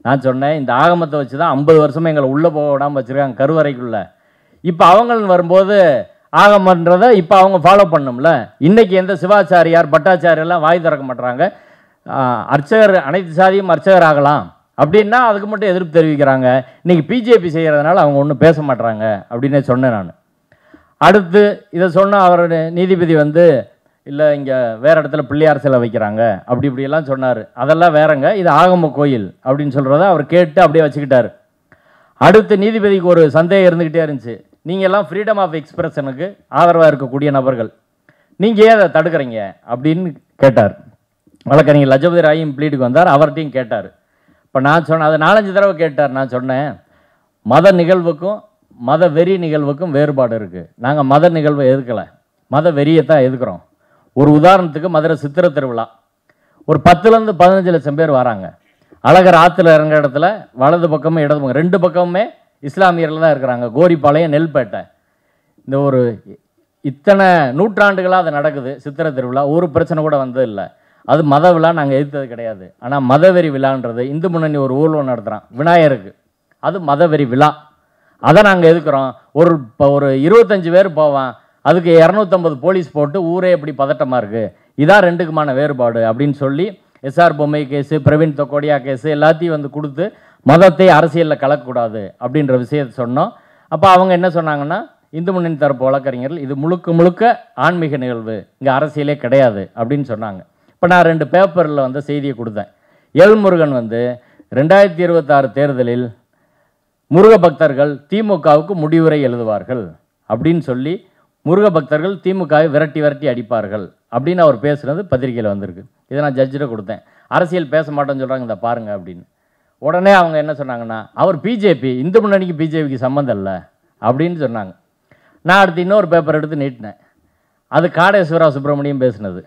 நான் சொன்னேன், இந்த ஆகமத்தை வச்சு தான் 50 வருஷமாக எங்களை உள்ளே போக விடாமல் வச்சுருக்காங்க கருவறைக்குள்ளே. இப்போ அவங்களும் வரும்போது ஆகமன்றதை இப்போ அவங்க ஃபாலோ பண்ணணும்ல. இன்றைக்கி எந்த சிவாச்சாரியார் பட்டாச்சாரியெல்லாம் வாய் திறக்க மாட்டுறாங்க. அர்ச்சகர் அனைத்து சாதியும் அர்ச்சகர் ஆகலாம் அப்படின்னா அதுக்கு மட்டும் எதிர்ப்பு தெரிவிக்கிறாங்க. இன்றைக்கி பிஜேபி செய்கிறதுனால அவங்க ஒன்றும் பேச மாட்டுறாங்க அப்படின்னே சொன்னேன் நான். அடுத்து இதை சொன்னால் அவர் நீதிபதி வந்து இல்லை இங்கே வேறு இடத்துல பிள்ளையார் சிலை வைக்கிறாங்க அப்படி இப்படியெல்லாம் சொன்னார். அதெல்லாம் வேறங்க, இது ஆகம கோயில் அப்படின்னு சொல்கிறத அவர் கேட்டு அப்படியே வச்சுக்கிட்டார். அடுத்து நீதிபதிக்கு ஒரு சந்தேகம் இருந்துக்கிட்டே இருந்துச்சு. நீங்கள் எல்லாம் ஃப்ரீடம் ஆஃப் எக்ஸ்பிரஷனுக்கு ஆதரவாக இருக்கக்கூடிய நபர்கள், நீங்கள் ஏன் அதை தடுக்கிறீங்க அப்படின்னு கேட்டார். வழக்கறிஞர் லஜபதி ராயும் ப்ளீடுக்கு வந்தார், அவர்கிட்டையும் கேட்டார். இப்போ நான் சொன்னேன், அதை 4-5 தடவை கேட்டார். நான் சொன்னேன், மத நிகழ்வுக்கும் மத வெறி நிகழ்வுக்கும் வேறுபாடு இருக்குது. நாங்கள் மத நிகழ்வை எதுக்கலை, மத வெறியை தான் எதுக்குறோம். ஒரு உதாரணத்துக்கு மதுரை சித்திரை திருவிழா, ஒரு 10லேருந்து 15 லட்சம் பேர் வராங்க. அழகர் ஆற்றுல இறங்குற இடத்துல வலது பக்கமும் இடது பக்கம் 2 பக்கமுமே இஸ்லாமியர்கள் தான் இருக்கிறாங்க. கோரிப்பாளையம், நெல்பேட்டை. இந்த ஒரு இத்தனை நூற்றாண்டுகளாக அது நடக்குது சித்திரை திருவிழா. ஒரு பிரச்சனை கூட வந்தது இல்லை. அது மத விழா, நாங்கள் எதிர்த்தது கிடையாது. ஆனால் மதவெறி விழான்றது இந்து முன்னணி ஒரு ஊர்வலம் நடத்துகிறான் விநாயகருக்கு, அது மதவெறி விழா. அதை நாங்கள் எதுக்குறோம். ஒரு 25 பேர் போவான், அதுக்கு 250 போலீஸ் போட்டு ஊரே எப்படி பதட்டமாக இருக்குது. இதான் 2க்குமான வேறுபாடு அப்படின்னு சொல்லி எஸ்ஆர் பொம்மை கேஸு, பிரவீன் தொக்கோடியா கேஸு எல்லாத்தையும் வந்து கொடுத்து மதத்தை அரசியலில் கலக்கக்கூடாது அப்படின்ற விஷயத்தை சொன்னோம். அப்போ அவங்க என்ன சொன்னாங்கன்னா, இந்து முன்னணி தரப்பு வழக்கறிஞர்கள் இது முழுக்க முழுக்க ஆன்மீக நிகழ்வு, இங்கே அரசியலே கிடையாது அப்படின்னு சொன்னாங்க. இப்போ நான் 2 பேப்பரில் வந்து செய்தியை கொடுத்தேன். எல்முருகன் வந்து 2026 தேர்தலில் முருக பக்தர்கள் திமுகவுக்கு முடிவுரை எழுதுவார்கள் அப்படின்னு சொல்லி முருக பக்தர்கள் திமுகவை விரட்டி விரட்டி அடிப்பார்கள் அப்படின்னு அவர் பேசுகிறது பத்திரிகையில் வந்திருக்கு. இதை நான் ஜட்ஜிட்ட கொடுத்தேன். அரசியல் பேச மாட்டேன்னு சொல்கிறாங்க, இந்த பாருங்க அப்படின்னு. உடனே அவங்க என்ன சொன்னாங்கன்னா, அவர் பிஜேபி, இந்து முன்னணிக்கு பிஜேபிக்கு சம்மந்தம் இல்லை அப்படின்னு சொன்னாங்க. நான் அடுத்து இன்னொரு பேப்பர் எடுத்து நீட்டினேன். அது காடேஸ்வரா சுப்பிரமணியம் பேசினது.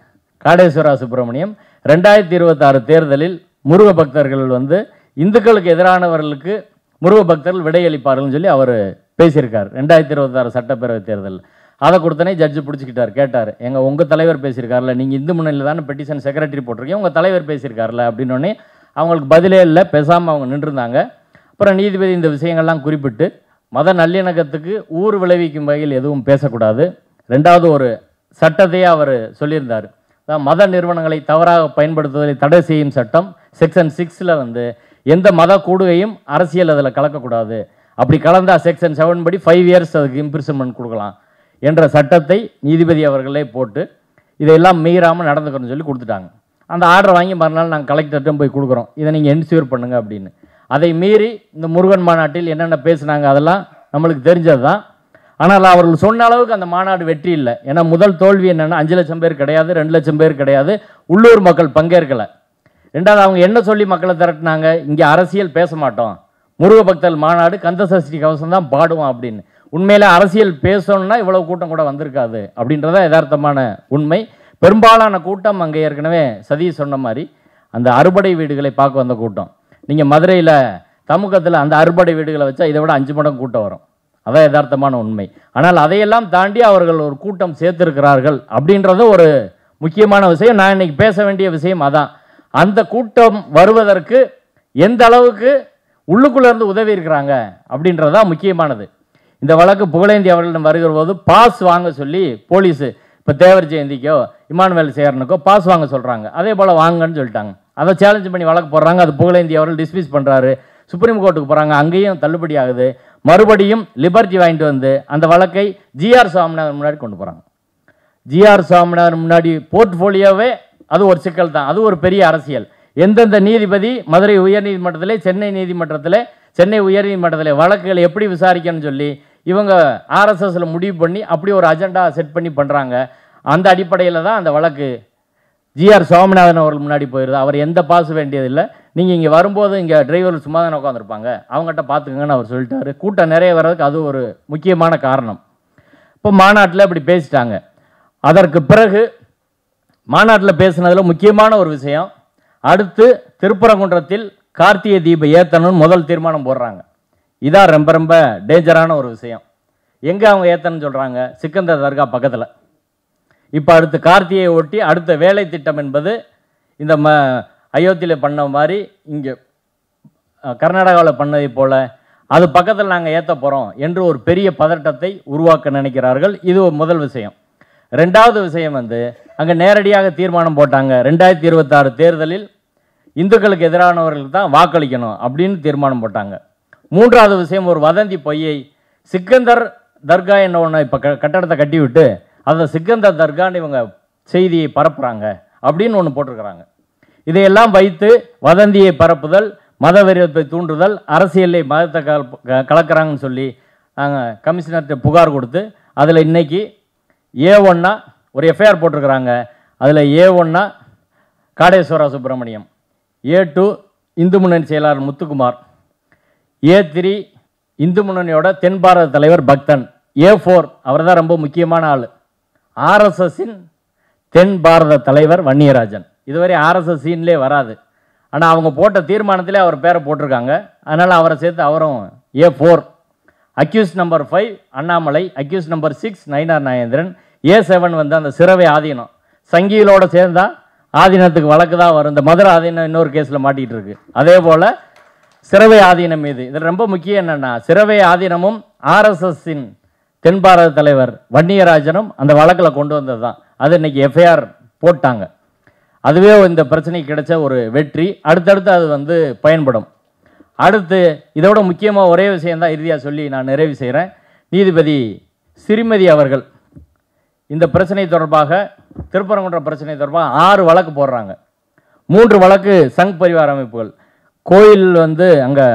காடேஸ்வரா சுப்பிரமணியம் 2026 தேர்தலில் முருக பக்தர்கள் வந்து இந்துக்களுக்கு எதிரானவர்களுக்கு முருக பக்தர்கள் விடையளிப்பார்கள்னு சொல்லி அவர் பேசியிருக்கார் 2026 சட்டப்பேரவை தேர்தலில். அதை கொடுத்தனே ஜட்ஜு பிடிச்சிக்கிட்டார். கேட்டார், உங்கள் தலைவர் பேசியிருக்காருல, நீங்கள் இந்து முன்னணியில் தானே பெட்டிஷன் செக்ரட்டரி போட்டிருக்கீங்க, உங்கள் தலைவர் பேசியிருக்காருல அப்படின்னோடனே அவங்களுக்கு பதிலே இல்லை, பேசாமல் அவங்க நின்றுருந்தாங்க. அப்புறம் நீதிபதி இந்த விஷயங்கள்லாம் குறிப்பிட்டு மத நல்லிணக்கத்துக்கு ஊர் விளைவிக்கும் வகையில் எதுவும் பேசக்கூடாது. 2வது ஒரு சட்டத்தையே அவர் சொல்லியிருந்தார். மத நிறுவனங்களை தவறாக பயன்படுத்துவதை தடை செய்யும் சட்டம் செக்ஷன் 6ல் வந்து எந்த மத கூடுகையும் அரசியல் அதில் கலக்கக்கூடாது, அப்படி கலந்தால் செக்ஷன் 7 படி 5 இயர்ஸ் அதுக்கு இம்ப்ரிசன்மெண்ட் கொடுக்கலாம் என்ற சட்டத்தை நீதிபதி அவர்களே போட்டு இதையெல்லாம் மீறாமல் நடந்துக்கணும்னு சொல்லி கொடுத்துட்டாங்க. அந்த ஆர்டரை வாங்கி மறுநாள் நாங்கள் கலெக்டர்கிட்டும் போய் கொடுக்குறோம், இதை நீங்கள் என்ஷூர் பண்ணுங்கள் அப்படின்னு. அதை மீறி இந்த முருகன் மாநாட்டில் என்னென்ன பேசுனாங்க அதெல்லாம் நம்மளுக்கு தெரிஞ்சது தான். ஆனால் அவர்கள் சொன்ன அளவுக்கு அந்த மாநாடு வெற்றி இல்லை. ஏன்னா முதல் தோல்வி என்னென்னா 5 லட்சம் பேர் கிடையாது, 2 லட்சம் பேர் கிடையாது, உள்ளூர் மக்கள் பங்கேற்கலை. ரெண்டாவது அவங்க என்ன சொல்லி மக்களை திரட்டினாங்க, இங்கே அரசியல் பேச மாட்டோம், முருக பக்தர்கள் மாநாடு கந்தசஷ்டி கவசம் தான் பாடுவோம் அப்படின்னு. உண்மையில அரசியல் பேசணும்னா இவ்வளவு கூட்டம் கூட வந்திருக்காது அப்படின்றத யதார்த்தமான உண்மை. பெரும்பாலான கூட்டம் அங்கே ஏற்கனவே சதீஷ் சொன்ன மாதிரி அந்த அறுபடை வீடுகளை பார்க்க வந்த கூட்டம். நீங்கள் மதுரையில் தமுகத்தில் அந்த அறுபடை வீடுகளை வச்சா இதை விட 5 மடங்கு கூட்டம் வரும். அதான் யதார்த்தமான உண்மை. ஆனால் அதையெல்லாம் தாண்டி அவர்கள் ஒரு கூட்டம் சேர்த்திருக்கிறார்கள் அப்படின்றது ஒரு முக்கியமான விஷயம். நான் இன்னைக்கு பேச வேண்டிய விஷயம் அதான். அந்த கூட்டம் வருவதற்கு எந்த அளவுக்கு உள்ளுக்குள்ள இருந்து உதவி இருக்கிறாங்க அப்படின்றதான் முக்கியமானது. இந்த வழக்கு புகழேந்தி அவர்களிடம் வருகிற போது பாஸ் வாங்க சொல்லி போலீஸு இப்போ தேவர் ஜெயந்திக்கோ இமானுவேல் சேரனுக்கோ பாஸ் வாங்க சொல்கிறாங்க, அதே போல் வாங்கன்னு சொல்லிட்டாங்க. அதை சேலஞ்ச் பண்ணி வழக்கு போடுறாங்க. அது புகழேந்தி அவர்கள் டிஸ்மிஸ் பண்ணுறாரு. சுப்ரீம் கோர்ட்டுக்கு போகிறாங்க, அங்கேயும் தள்ளுபடி ஆகுது. மறுபடியும் லிபர்ட்டி வாங்கிட்டு வந்து அந்த வழக்கை ஜிஆர் சுவாமிநாதன் முன்னாடி கொண்டு போகிறாங்க. ஜிஆர் சுவாமிநாதன் முன்னாடி போர்ட்ஃபோலியோவே அது ஒரு சிக்கல் தான், அது ஒரு பெரிய அரசியல். எந்தெந்த நீதிபதி மதுரை உயர்நீதிமன்றத்தில், சென்னை நீதிமன்றத்தில், சென்னை உயர்நீதிமன்றத்தில் வழக்குகளை எப்படி விசாரிக்கணும்னு சொல்லி இவங்க ஆர்எஸ்எஸில் முடிவு பண்ணி அப்படி ஒரு அஜெண்டா செட் பண்ணி பண்ணுறாங்க. அந்த அடிப்படையில் தான் அந்த வழக்கு ஜிஆர் சுவாமிநாதன் அவர்கள் முன்னாடி போயிடுது. அவர் எந்த பாஸ் வேண்டியதில்லை, நீங்கள் இங்கே வரும்போது இங்கே டிரைவர் சும்மா தானே உட்காந்துருப்பாங்க, அவங்ககிட்ட பார்த்துக்கங்கன்னு அவர் சொல்லிட்டாரு. கூட்டம் நிறைய வர்றதுக்கு அது ஒரு முக்கியமான காரணம். இப்போ மாநாட்டில் இப்படி பேசிட்டாங்க. அதற்கு பிறகு மாநாட்டில் பேசினதில் முக்கியமான ஒரு விஷயம், அடுத்து திருப்பரங்குன்றத்தில் கார்த்திகை தீபம் ஏற்றணும்னு முதல் தீர்மானம் போடுறாங்க. இதான் ரொம்ப ரொம்ப டேஞ்சரான ஒரு விஷயம். எங்கே அவங்க ஏற்றணும்னு சொல்கிறாங்க, சிக்கந்தர் தர்கா பக்கத்தில். இப்போ அடுத்து கார்த்திகையை ஒட்டி அடுத்த வேலை திட்டம் என்பது இந்த அயோத்தியில் பண்ண மாதிரி இங்கே கர்நாடகாவில் பண்ணதை போல் அது பக்கத்தில் நாங்கள் ஏற்ற போகிறோம் என்று ஒரு பெரிய பதட்டத்தை உருவாக்க நினைக்கிறார்கள். இது முதல் விஷயம். ரெண்டாவது விஷயம் வந்து அங்கே நேரடியாக தீர்மானம் போட்டாங்க, 2026 தேர்தலில் இந்துக்களுக்கு எதிரானவர்களுக்கு தான் வாக்களிக்கணும் அப்படின்னு தீர்மானம் போட்டாங்க. மூன்றாவது விஷயம் ஒரு வதந்தி பொய்யை, சிக்கந்தர் தர்கா என்ன ஒன்று இப்போ கட்டடத்தை கட்டி விட்டு அதை சிக்கந்தர் தர்கான்னு இவங்க செய்தியை பரப்புகிறாங்க அப்படின்னு ஒன்று போட்டிருக்கிறாங்க. இதையெல்லாம் வைத்து வதந்தியை பரப்புதல், மத வெறியத்தை தூண்டுதல், அரசியலை மதத்தை கலக்கிறாங்கன்னு சொல்லி நாங்கள் கமிஷனர்கிட்ட புகார் கொடுத்து அதில் இன்னைக்கு A1 ஒரு எஃப்ஐஆர் போட்டிருக்கிறாங்க. அதில் A1 காடேஸ்வரா சுப்பிரமணியம், A2 இந்து முன்னணி செயலாளர் முத்துக்குமார், A3 இந்து முன்னணியோட தென் பாரத தலைவர் பக்தன், A4 அவர் தான் ரொம்ப முக்கியமான ஆள், ஆர்எஸ்எஸ்ஸின் தென் பாரத தலைவர் வன்னியராஜன். இதுவரை ஆர்எஸ்எஸ் சீன்லேயே வராது, ஆனால் அவங்க போட்ட தீர்மானத்திலே அவர் பேரை போட்டிருக்காங்க. அதனால் அவரை சேர்த்து அவரும் A4. Accused number 5 Annamalai, accused number 6 Nainar Nagendran, A7 வந்து அந்த சிறவை ஆதீனம். சங்கிகளோட சேர்ந்தா ஆதீனத்துக்கு வழக்கு தான் வரும். இந்த மதுரை ஆதீனம் இன்னொரு கேஸில் மாட்டிகிட்டு இருக்கு. அதே போல் சிறவை ஆதீனம் மீது இதில் ரொம்ப முக்கியம் என்னென்னா, சிறவை ஆதீனமும் ஆர்எஸ்எஸ்ஸின் தென் பாரத தலைவர் வன்னியராஜனும் அந்த வழக்கில் கொண்டு வந்தது தான். அது இன்னைக்கு எஃப்ஐஆர் போட்டாங்க. அதுவே இந்த பிரச்சனைக்கு கிடைச்ச ஒரு வெற்றி. அடுத்தடுத்து அது வந்து பயன்படும். அடுத்து இதோட முக்கியமாக ஒரே விஷயந்தான் இறுதியாக சொல்லி நான் நிறைவு செய்கிறேன். நீதிபதி ஸ்ரீமதி அவர்கள் இந்த பிரச்சனை தொடர்பாக, திருப்பரங்குன்ற பிரச்சனை தொடர்பாக 6 வழக்கு போடுறாங்க. 3 வழக்கு சங் பரிவார அமைப்புகள், கோயில் வந்து அங்கே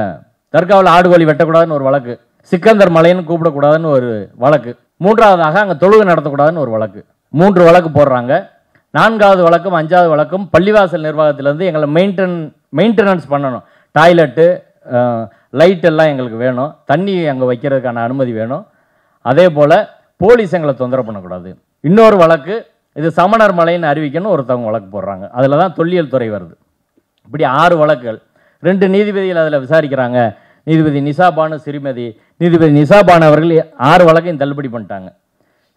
தர்காவில் ஆடுகோழி வெட்டக்கூடாதுன்னு ஒரு வழக்கு, சிக்கந்தர் மலைன்னு கூப்பிடக்கூடாதுன்னு ஒரு வழக்கு, 3வதாக அங்கே தொழுகை நடத்தக்கூடாதுன்னு ஒரு வழக்கு. 3 வழக்கு போடுறாங்க. 4வது வழக்கும் 5வது வழக்கும் பள்ளிவாசல் நிர்வாகத்திலேருந்து எங்களை மெயின்டெனன்ஸ் பண்ணணும், டாய்லெட்டு லைட் எல்லாம் எங்களுக்கு வேணும், தண்ணி அங்கே வைக்கிறதுக்கான அனுமதி வேணும், அதே போல் போலீஸ் எங்களை தொந்தரவு பண்ணக்கூடாது. இன்னொரு வழக்கு இது சமணர் மலைன்னு அறிவிக்கணும் ஒருத்தவங்க வழக்கு போடுறாங்க. அதில் தான் தொல்லியல் துறை வருது. இப்படி 6 வழக்குகள். 2 நீதிபதிகள் அதில் விசாரிக்கிறாங்க, நீதிபதி நிசாபானு ஸ்ரீமதி. நீதிபதி நிசாபானு அவர்கள் 6 வழக்கையும் தள்ளுபடி பண்ணிட்டாங்க.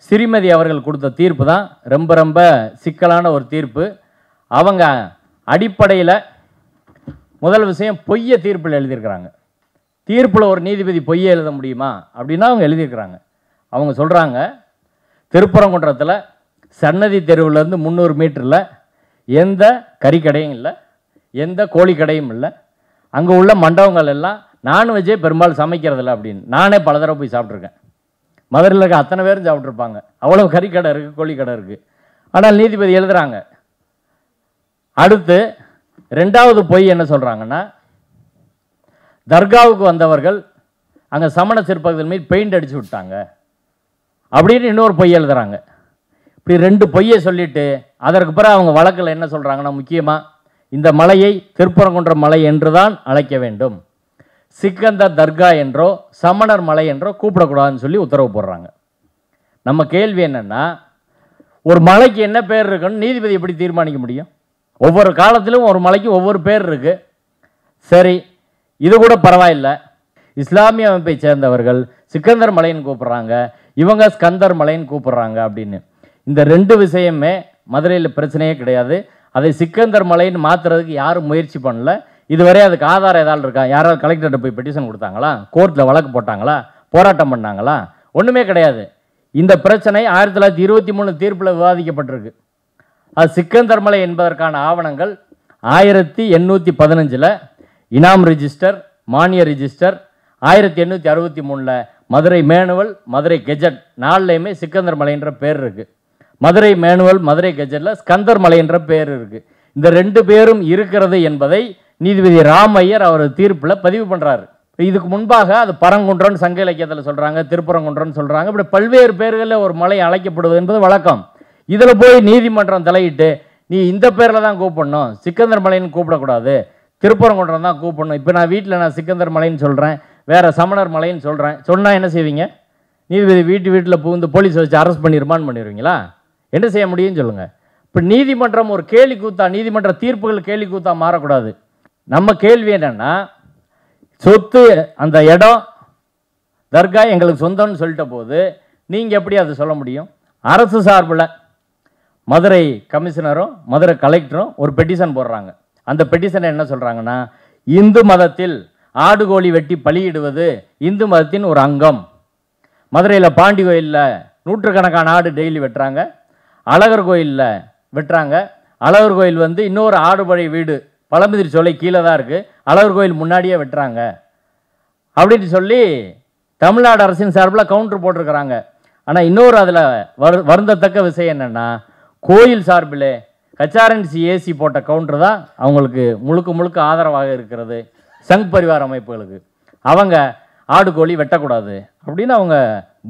ஸ்ரீமதி அவர்கள் கொடுத்த தீர்ப்பு தான் ரொம்ப ரொம்ப சிக்கலான ஒரு தீர்ப்பு. அவங்க அடிப்படையில் முதல் விஷயம் பொய்யை தீர்ப்பில் எழுதியிருக்கிறாங்க. தீர்ப்பில் ஒரு நீதிபதி பொய்யை எழுத முடியுமா அப்படின்னா அவங்க எழுதியிருக்கிறாங்க. அவங்க சொல்கிறாங்க, திருப்பரங்குன்றத்தில் சன்னதி தெருவிலேருந்து 300 மீட்டரில் எந்த கறிக்கடையும் இல்லை, எந்த கோழி கடையும் இல்லை. அங்கே உள்ள மண்டபங்கள் எல்லாம் நான்வெஜ்ஜே பெரும்பாலும் சமைக்கிறதில்ல அப்படின்னு நானே பல தடவை போய் சாப்பிட்ருக்கேன். மதுரையில் இருக்க அத்தனை பேரும் சாப்பிட்ருப்பாங்க. அவ்வளோ கறிக்கடை இருக்குது, கோழி கடை இருக்குது. ஆனால் நீதிபதி எழுதுகிறாங்க. அடுத்து 2வது பொய் என்ன சொல்கிறாங்கன்னா, தர்காவுக்கு வந்தவர்கள் அங்கே சமண சிற்பங்கள் மீது பெயிண்ட் அடித்து விட்டாங்க அப்படின்னு இன்னொரு பொய் எழுதுகிறாங்க. இப்படி 2 பொய்யை சொல்லிவிட்டு அதற்கு பிறகு அவங்க வழக்கில் என்ன சொல்கிறாங்கன்னா, முக்கியமாக இந்த மலையை திருப்பரங்குன்றம் மலை என்று தான் அழைக்க வேண்டும், சிக்கந்தர் தர்கா என்றோ சமணர் மலை என்றோ கூப்பிடக்கூடாதுன்னு சொல்லி உத்தரவு போடுறாங்க. நம்ம கேள்வி என்னென்னா, ஒரு மலைக்கு என்ன பேர் இருக்குன்னு நீதிபதி எப்படி தீர்மானிக்க முடியும்? ஒவ்வொரு காலத்திலும் ஒரு மலைக்கு ஒவ்வொரு பேர் இருக்குது. சரி, இது கூட பரவாயில்லை. இஸ்லாமிய அமைப்பை சேர்ந்தவர்கள் சிக்கந்தர் மலைன்னு கூப்பிட்றாங்க, இவங்க ஸ்கந்தர் மலைன்னு கூப்பிட்றாங்க அப்படின்னு. இந்த 2 விஷயமே மதுரையில் பிரச்சனையே கிடையாது. அதை சிக்கந்தர் மலைன்னு மாற்றுறதுக்கு யாரும் முயற்சி பண்ணல. இதுவரை அதுக்கு ஆதாரம் ஏதாவது இருக்கா? யாராவது கலெக்டர்கிட்ட போய் பெட்டிஷன் கொடுத்தாங்களா? கோர்ட்டில் வழக்கு போட்டாங்களா? போராட்டம் பண்ணாங்களா? ஒன்றுமே கிடையாது. இந்த பிரச்சனை 1923 தீர்ப்பில் விவாதிக்கப்பட்டிருக்கு. அது சிக்கந்தர் மலை என்பதற்கான ஆவணங்கள் 1815 இனாம் ரிஜிஸ்டர், மானிய register, 1863 Madurai manual, Madurai gazette 4லையுமே சிக்கந்தர் மலை என்ற பேர் இருக்குது. மதுரை மேனுவல், மதுரை கெஜட்டில் ஸ்கந்தர் மலை என்ற பேர் இருக்குது. இந்த 2 பேரும் இருக்கிறது என்பதை நீதிபதி ராமையர் அவர் தீர்ப்பில் பதிவு பண்ணுறாரு. இதுக்கு முன்பாக அது பரங்குன்றம் சங்க இலக்கியத்தில் சொல்கிறாங்க, திருப்பரங்குன்றம் சொல்கிறாங்க. இப்படி பல்வேறு பேர்களில் ஒரு மலை அழைக்கப்படுவது என்பது வழக்கம். இதில் போய் நீதிமன்றம் தலையிட்டு நீ இந்த பேரில் தான் கூப்பிடணும், சிக்கந்தர் மலைன்னு கூப்பிடக்கூடாது, திருப்பரங்குன்றம் தான் கூப்பிடணும். இப்போ நான் வீட்டில் நான் சிக்கந்தர் மலைன்னு சொல்கிறேன், வேறு சமணர் மலைன்னு சொல்கிறேன், சொன்னால் என்ன செய்வீங்க? நீதிபதி வீட்டில் புகுந்து போலீஸ் வச்சு அரெஸ்ட் பண்ணி ரிமாண்ட் பண்ணிடுவீங்களா? என்ன செய்ய முடியும்னு சொல்லுங்கள். இப்போ நீதிமன்றம் ஒரு கேலி கூத்தா, நீதிமன்ற தீர்ப்புகள் கேலி கூத்தா மாறக்கூடாது. நம்ம கேள்வி என்னென்னா, சொத்து அந்த இடம் தர்கா எங்களுக்கு சொந்தம்னு சொல்லிட்ட போது நீங்கள் எப்படி அதை சொல்ல முடியும்? அரசு சார்பில் மதுரை கமிஷனரும் மதுரை கலெக்டரும் ஒரு பெட்டிஷன் போடுறாங்க. அந்த பெட்டிஷனை என்ன சொல்கிறாங்கன்னா, இந்து மதத்தில் ஆடு கோழி வெட்டி பலியிடுவது இந்து மதத்தின் ஒரு அங்கம். மதுரையில் பாண்டி கோயிலில் நூற்றுக்கணக்கான ஆடு டெய்லி வெட்டுறாங்க, அழகர் கோயிலில் வெட்டுறாங்க. அழகர் கோயில் இன்னொரு ஆடுபடை வீடு பழமுதிர் சோலை கீழே தான் இருக்குது, அழகர் கோயில் முன்னாடியே வெட்டுறாங்க அப்படின்னு சொல்லி தமிழ்நாடு அரசின் சார்பில் கவுண்டர் போட்டிருக்கிறாங்க. ஆனால் இன்னொரு அதில் வருந்தத்தக்க விஷயம் என்னென்னா, கோயில் சார்பில் கச்சாரன்சி ஏசி போட்ட கவுண்டர் தான் அவங்களுக்கு முழுக்க ஆதரவாக இருக்கிறது. சங் பரிவார அமைப்புகளுக்கு அவங்க ஆடு கோழி வெட்டக்கூடாது அப்படின்னு அவங்க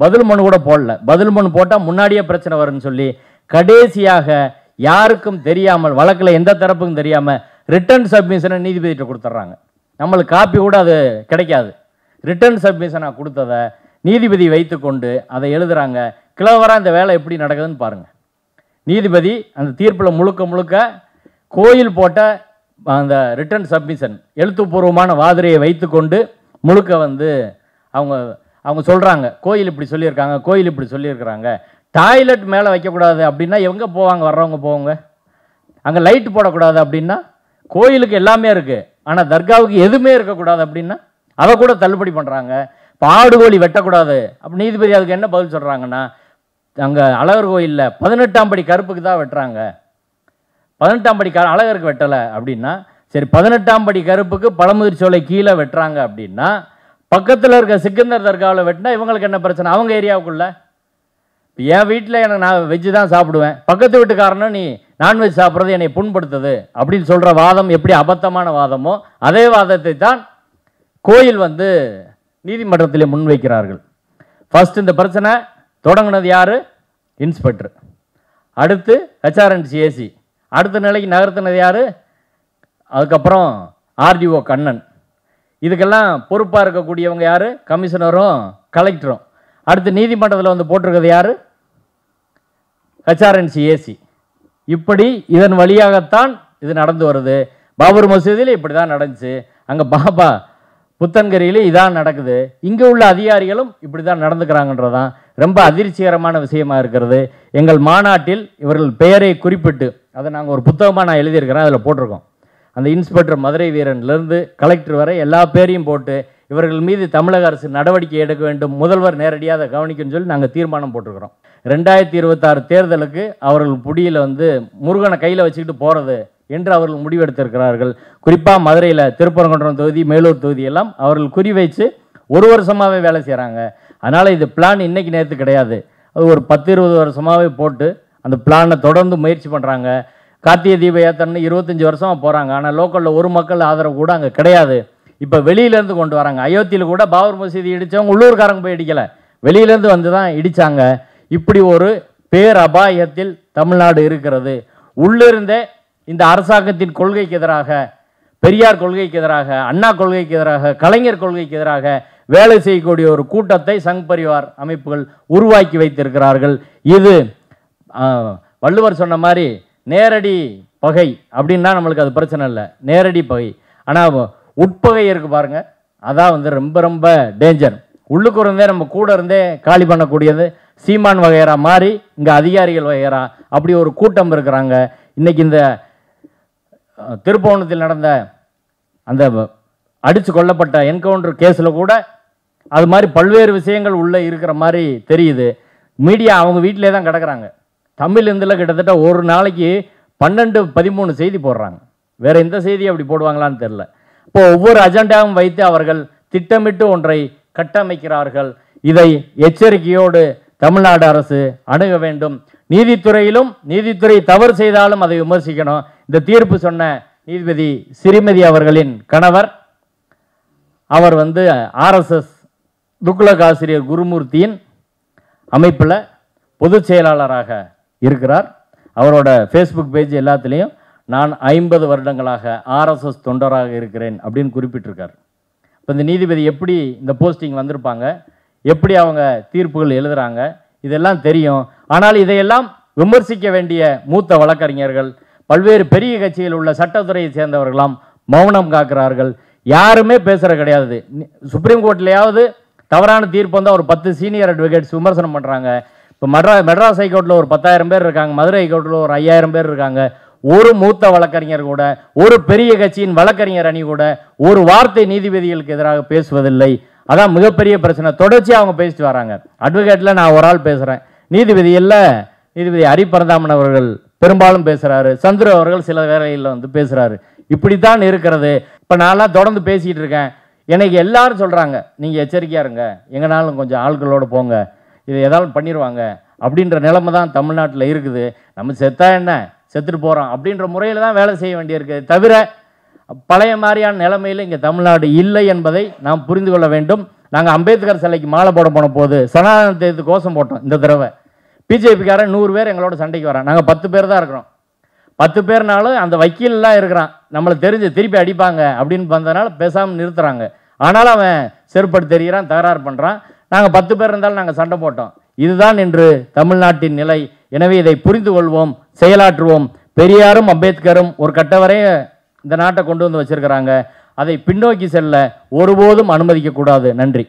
பதில் மனு கூட போடல. பதில் மனு போட்டால் முன்னாடியே பிரச்சனை வரும்னு சொல்லி கடைசியாக யாருக்கும் தெரியாமல், வழக்கில் எந்த தரப்புக்கும் தெரியாமல் ரிட்டர்ன் சப்மிஷனை நீதிபதிகிட்ட கொடுத்துட்றாங்க. நம்மளுக்கு காப்பி கூட அது கிடைக்காது. ரிட்டர்ன் சப்மிஷனாக கொடுத்ததை நீதிபதி வைத்து கொண்டு அதை எழுதுகிறாங்க. கிளவராக இந்த வேலை எப்படி நடக்குதுன்னு பாருங்கள். நீதிபதி அந்த தீர்ப்பில் முழுக்க கோயில் போட்ட அந்த ரிட்டர்ன் சப்மிஷன் எழுத்துப்பூர்வமான வாதிரையை வைத்து கொண்டு முழுக்க அவங்க சொல்கிறாங்க, கோயில் இப்படி சொல்லியிருக்காங்க, கோயில் இப்படி சொல்லியிருக்கிறாங்க. டாய்லெட் மேலே வைக்கக்கூடாது அப்படின்னா எங்கே போவாங்க? வர்றவங்க போவாங்க. அங்கே லைட் போடக்கூடாது அப்படின்னா கோயிலுக்கு எல்லாமே இருக்குது, ஆனால் தர்காவுக்கு எதுவுமே இருக்கக்கூடாது அப்படின்னா அதை கூட தள்ளுபடி பண்ணுறாங்க. இப்போ ஆடு கோழி வெட்டக்கூடாது அப்படி நீதிபதி அதுக்கு என்ன பதில் சொல்கிறாங்கன்னா, அங்கே அழகர் கோயிலில் 18ஆம் படி கருப்புக்கு தான் வெட்டுறாங்க, 18ஆம் படி அழகருக்கு வெட்டலை அப்படின்னா சரி, 18ஆம் படி கருப்புக்கு பழமுதிர் சோலை கீழே வெட்டுறாங்க அப்படின்னா பக்கத்தில் இருக்க சிக்கந்தர் தர்காவில் வெட்டினா இவங்களுக்கு என்ன பிரச்சனை? அவங்க ஏரியாவுக்குள்ள என் வீட்டில் நான் வெஜ்ஜு தான் சாப்பிடுவேன், பக்கத்து வீட்டுக்காரனும் நீ நான்வெஜ் சாப்பிட்றது என்னை புண்படுத்துது அப்படின்னு சொல்கிற வாதம் எப்படி அபத்தமான வாதமோ அதே வாதத்தை தான் கோயில் நீதிமன்றத்தில் முன்வைக்கிறார்கள். ஃபர்ஸ்ட் இந்த பிரச்சனை தொடங்கினது யார்? இன்ஸ்பெக்டர். அடுத்து ஹெச்ஆர்என்சி ஏசி. அடுத்த நிலைக்கு நகர்த்தினது யார்? அதுக்கப்புறம் ஆர்டிஓ கண்ணன். இதுக்கெல்லாம் பொறுப்பாக இருக்கக்கூடியவங்க யார்? கமிஷனரும் கலெக்டரும். அடுத்து நீதிமன்றத்தில் போட்டிருக்கிறது யார்? HRNC AC. இப்படி இதன் வழியாகத்தான் இது நடந்து வருது. பாபர் மசூதியில் இப்படி தான் நடந்துச்சு, அங்கே பாபா புத்தன்கரியிலே இதான் நடக்குது, இங்கே உள்ள அதிகாரிகளும் இப்படி தான் நடந்துக்கிறாங்கன்றதான் ரொம்ப அதிர்ச்சிகரமான விஷயமா இருக்கிறது. எங்கள் மாநாட்டில் இவர்கள் பெயரை குறிப்பிட்டு அதை நாங்கள் ஒரு புத்தகமாக நான் எழுதியிருக்கிறேன், அதில் போட்டிருக்கோம். அந்த இன்ஸ்பெக்டர் மதுரை வீரன்லேருந்து கலெக்டர் வரை எல்லா பேரையும் போட்டு இவர்கள் மீது தமிழக அரசு நடவடிக்கை எடுக்க வேண்டும், முதல்வர் நேரடியாக அதை கவனிக்குன்னு சொல்லி நாங்கள் தீர்மானம் போட்டிருக்கிறோம். 2026 தேர்தலுக்கு அவர்கள் புடியில் வந்து முருகனை கையில் வச்சுக்கிட்டு போகிறது என்று அவர்கள் முடிவெடுத்திருக்கிறார்கள். குறிப்பாக மதுரையில் திருப்பரங்குன்றம் தொகுதி, மேலூர் தொகுதி எல்லாம் அவர்கள் குறிவைச்சு ஒரு வருஷமாகவே வேலை செய்கிறாங்க. அதனால் இது பிளான் இன்றைக்கி நேற்று கிடையாது. அது ஒரு 10-20 வருஷமாகவே போட்டு அந்த பிளானை தொடர்ந்து முயற்சி பண்ணுறாங்க. கார்த்திகை தீப யாத்திரைன்னு 25 வருஷமாக போகிறாங்க. ஆனால் லோக்கலில் ஒரு மக்கள் ஆதரவு கூட அங்கே கிடையாது. இப்போ வெளியிலேருந்து கொண்டு வராங்க. அயோத்தியில் கூட பாபர் மசூதி இடித்தவங்க உள்ளூர்காரங்க போய் இடிக்கலை, வெளியிலேருந்து வந்து தான் இடித்தாங்க. இப்படி ஒரு பேர் அபாயத்தில் தமிழ்நாடு இருக்கிறது. உள்ளிருந்தே இந்த அரசாங்கத்தின் கொள்கைக்கு எதிராக, பெரியார் கொள்கைக்கு எதிராக, அண்ணா கொள்கைக்கு எதிராக, கலைஞர் கொள்கைக்கு எதிராக வேலை செய்யக்கூடிய ஒரு கூட்டத்தை சங் பரிவார் அமைப்புகள் உருவாக்கி வைத்திருக்கிறார்கள். இது வள்ளுவர் சொன்ன மாதிரி நேரடி பகை அப்படின்னா நம்மளுக்கு அது பிரச்சனை இல்லை, நேரடி பகை. ஆனால் உட்பகை இருக்கு பாருங்க, அதான் வந்து ரொம்ப ரொம்ப டேஞ்சர். உள்ளுக்கு இருந்தே நம்ம கூட இருந்தே காலி பண்ணக்கூடியது. சீமான் வகையரா மாதிரி இங்கே அதிகாரிகள் வகையரா அப்படி ஒரு கூட்டம் இருக்கிறாங்க. இன்னைக்கு இந்த திருப்போணத்தில் நடந்த அந்த அடித்து கொல்லப்பட்ட என்கவுண்டர் கேஸில் கூட அது மாதிரி பல்வேறு விஷயங்கள் உள்ளே இருக்கிற மாதிரி தெரியுது. மீடியா அவங்க வீட்டிலே தான் கிடக்கிறாங்க. தமிழ் இந்தில் கிட்டத்தட்ட ஒரு நாளைக்கு 12-13 செய்தி போடுறாங்க. வேறு எந்த செய்தி அப்படி போடுவாங்களான்னு தெரில. இப்போ ஒவ்வொரு அஜெண்டாவும் வைத்து அவர்கள் திட்டமிட்டு ஒன்றை கட்டமைக்கிறார்கள். இதை எச்சரிக்கையோடு தமிழ்நாடு அரசு அணுக வேண்டும். நீதித்துறையிலும் நீதித்துறை தவறு செய்தாலும் அதை விமர்சிக்கணும். இந்த தீர்ப்பு சொன்ன நீதிபதி சிறிமதி அவர்களின் கணவர், அவர் வந்து RSS துக்ளக் ஆசிரியர் குருமூர்த்தியின் அமைப்பில் பொதுச் செயலாளராக இருக்கிறார். அவரோட ஃபேஸ்புக் பேஜ் எல்லாத்துலேயும் நான் 50 வருடங்களாக RSS தொண்டராக இருக்கிறேன் அப்படின்னு குறிப்பிட்டிருக்கார். இப்போ இந்த நீதிபதி எப்படி இந்த போஸ்டிங் வந்திருப்பாங்க, எப்படி அவங்க தீர்ப்புகள் எழுதுகிறாங்க, இதெல்லாம் தெரியும். ஆனால் இதையெல்லாம் விமர்சிக்க வேண்டிய மூத்த வழக்கறிஞர்கள், பல்வேறு பெரிய கட்சியில் உள்ள சட்டத்துறையை சேர்ந்தவர்களாம் மௌனம் காக்கிறார்கள். யாருமே பேசுகிற கிடையாது. சுப்ரீம் கோர்ட்லையாவது தவறான தீர்ப்பு வந்தால் ஒரு 10 சீனியர் அட்வொகேட்ஸ் விமர்சனம் பண்ணுறாங்க. இப்போ மெட்ராஸ் ஹைகோர்ட்டில் ஒரு 10,000 பேர் இருக்காங்க, மதுரை ஹைகோர்ட்டில் ஒரு 5,000 பேர் இருக்காங்க. ஒரு மூத்த வழக்கறிஞர் கூட, ஒரு பெரிய கட்சியின் வழக்கறிஞர் அணி கூட ஒரு வார்த்தை நீதிபதிகளுக்கு எதிராக பேசுவதில்லை. அதான் மிகப்பெரிய பிரச்சனை. தொடர்ச்சியாக அவங்க பேசிட்டு வராங்க. அட்வொகேட்டில் நான் ஒரு ஆள் பேசுகிறேன், நீதிபதி ஹரிபரந்தாமன் அவர்கள் பெரும்பாலும் பேசுகிறாரு, சந்துரு அவர்கள் சில வேளைகளில் வந்து பேசுகிறாரு. இப்படித்தான் இருக்கிறது. இப்போ நான்லாம் தொடர்ந்து பேசிகிட்டு இருக்கேன். எனக்கு எல்லாரும் சொல்கிறாங்க, நீங்கள் எச்சரிக்கையாக இருங்க, எங்கனாலும் கொஞ்சம் ஆட்களோடு போங்க, இது ஏதாவது பண்ணிடுவாங்க அப்படின்ற நிலைமை தான் தமிழ்நாட்டில் இருக்குது. நம்ம செத்தா என்ன, செத்துட்டு போகிறோம் அப்படின்ற முறையில் தான் வேலை செய்ய வேண்டியிருக்கு. தவிர பழைய மாதிரியான நிலைமையில் இங்கே தமிழ்நாடு இல்லை என்பதை நாம் புரிந்து கொள்ள வேண்டும். நாங்கள் அம்பேத்கர் சிலைக்கு மாலை போட போன போது சனாதனத்தை கோஷம் போட்டோம். இந்த தடவை பிஜேபிக்காரன் 100 பேர் எங்களோட சண்டைக்கு வரான். நாங்கள் 10 பேர் தான் இருக்கிறோம். 10 பேர்னாலும் அந்த வக்கீல்லாம் இருக்கிறான், நம்மளை தெரிஞ்சு திருப்பி அடிப்பாங்க அப்படின்னு வந்ததுனால பேசாமல் நிறுத்துறாங்க. ஆனாலும் அவன் செருப்படி தெரிகிறான், தகராறு பண்ணுறான். நாங்கள் 10 பேர் இருந்தாலும் நாங்கள் சண்டை போட்டோம். இதுதான் இன்று தமிழ்நாட்டின் நிலை. எனவே இதை புரிந்து கொள்வோம், செயலாற்றுவோம். பெரியாரும் அம்பேத்கரும் ஒரு கட்டவரை இந்த நாட்டை கொண்டு வந்து வச்சிருக்கிறாங்க. அதை பின்னோக்கி செல்ல ஒருபோதும் அனுமதிக்க கூடாது. நன்றி.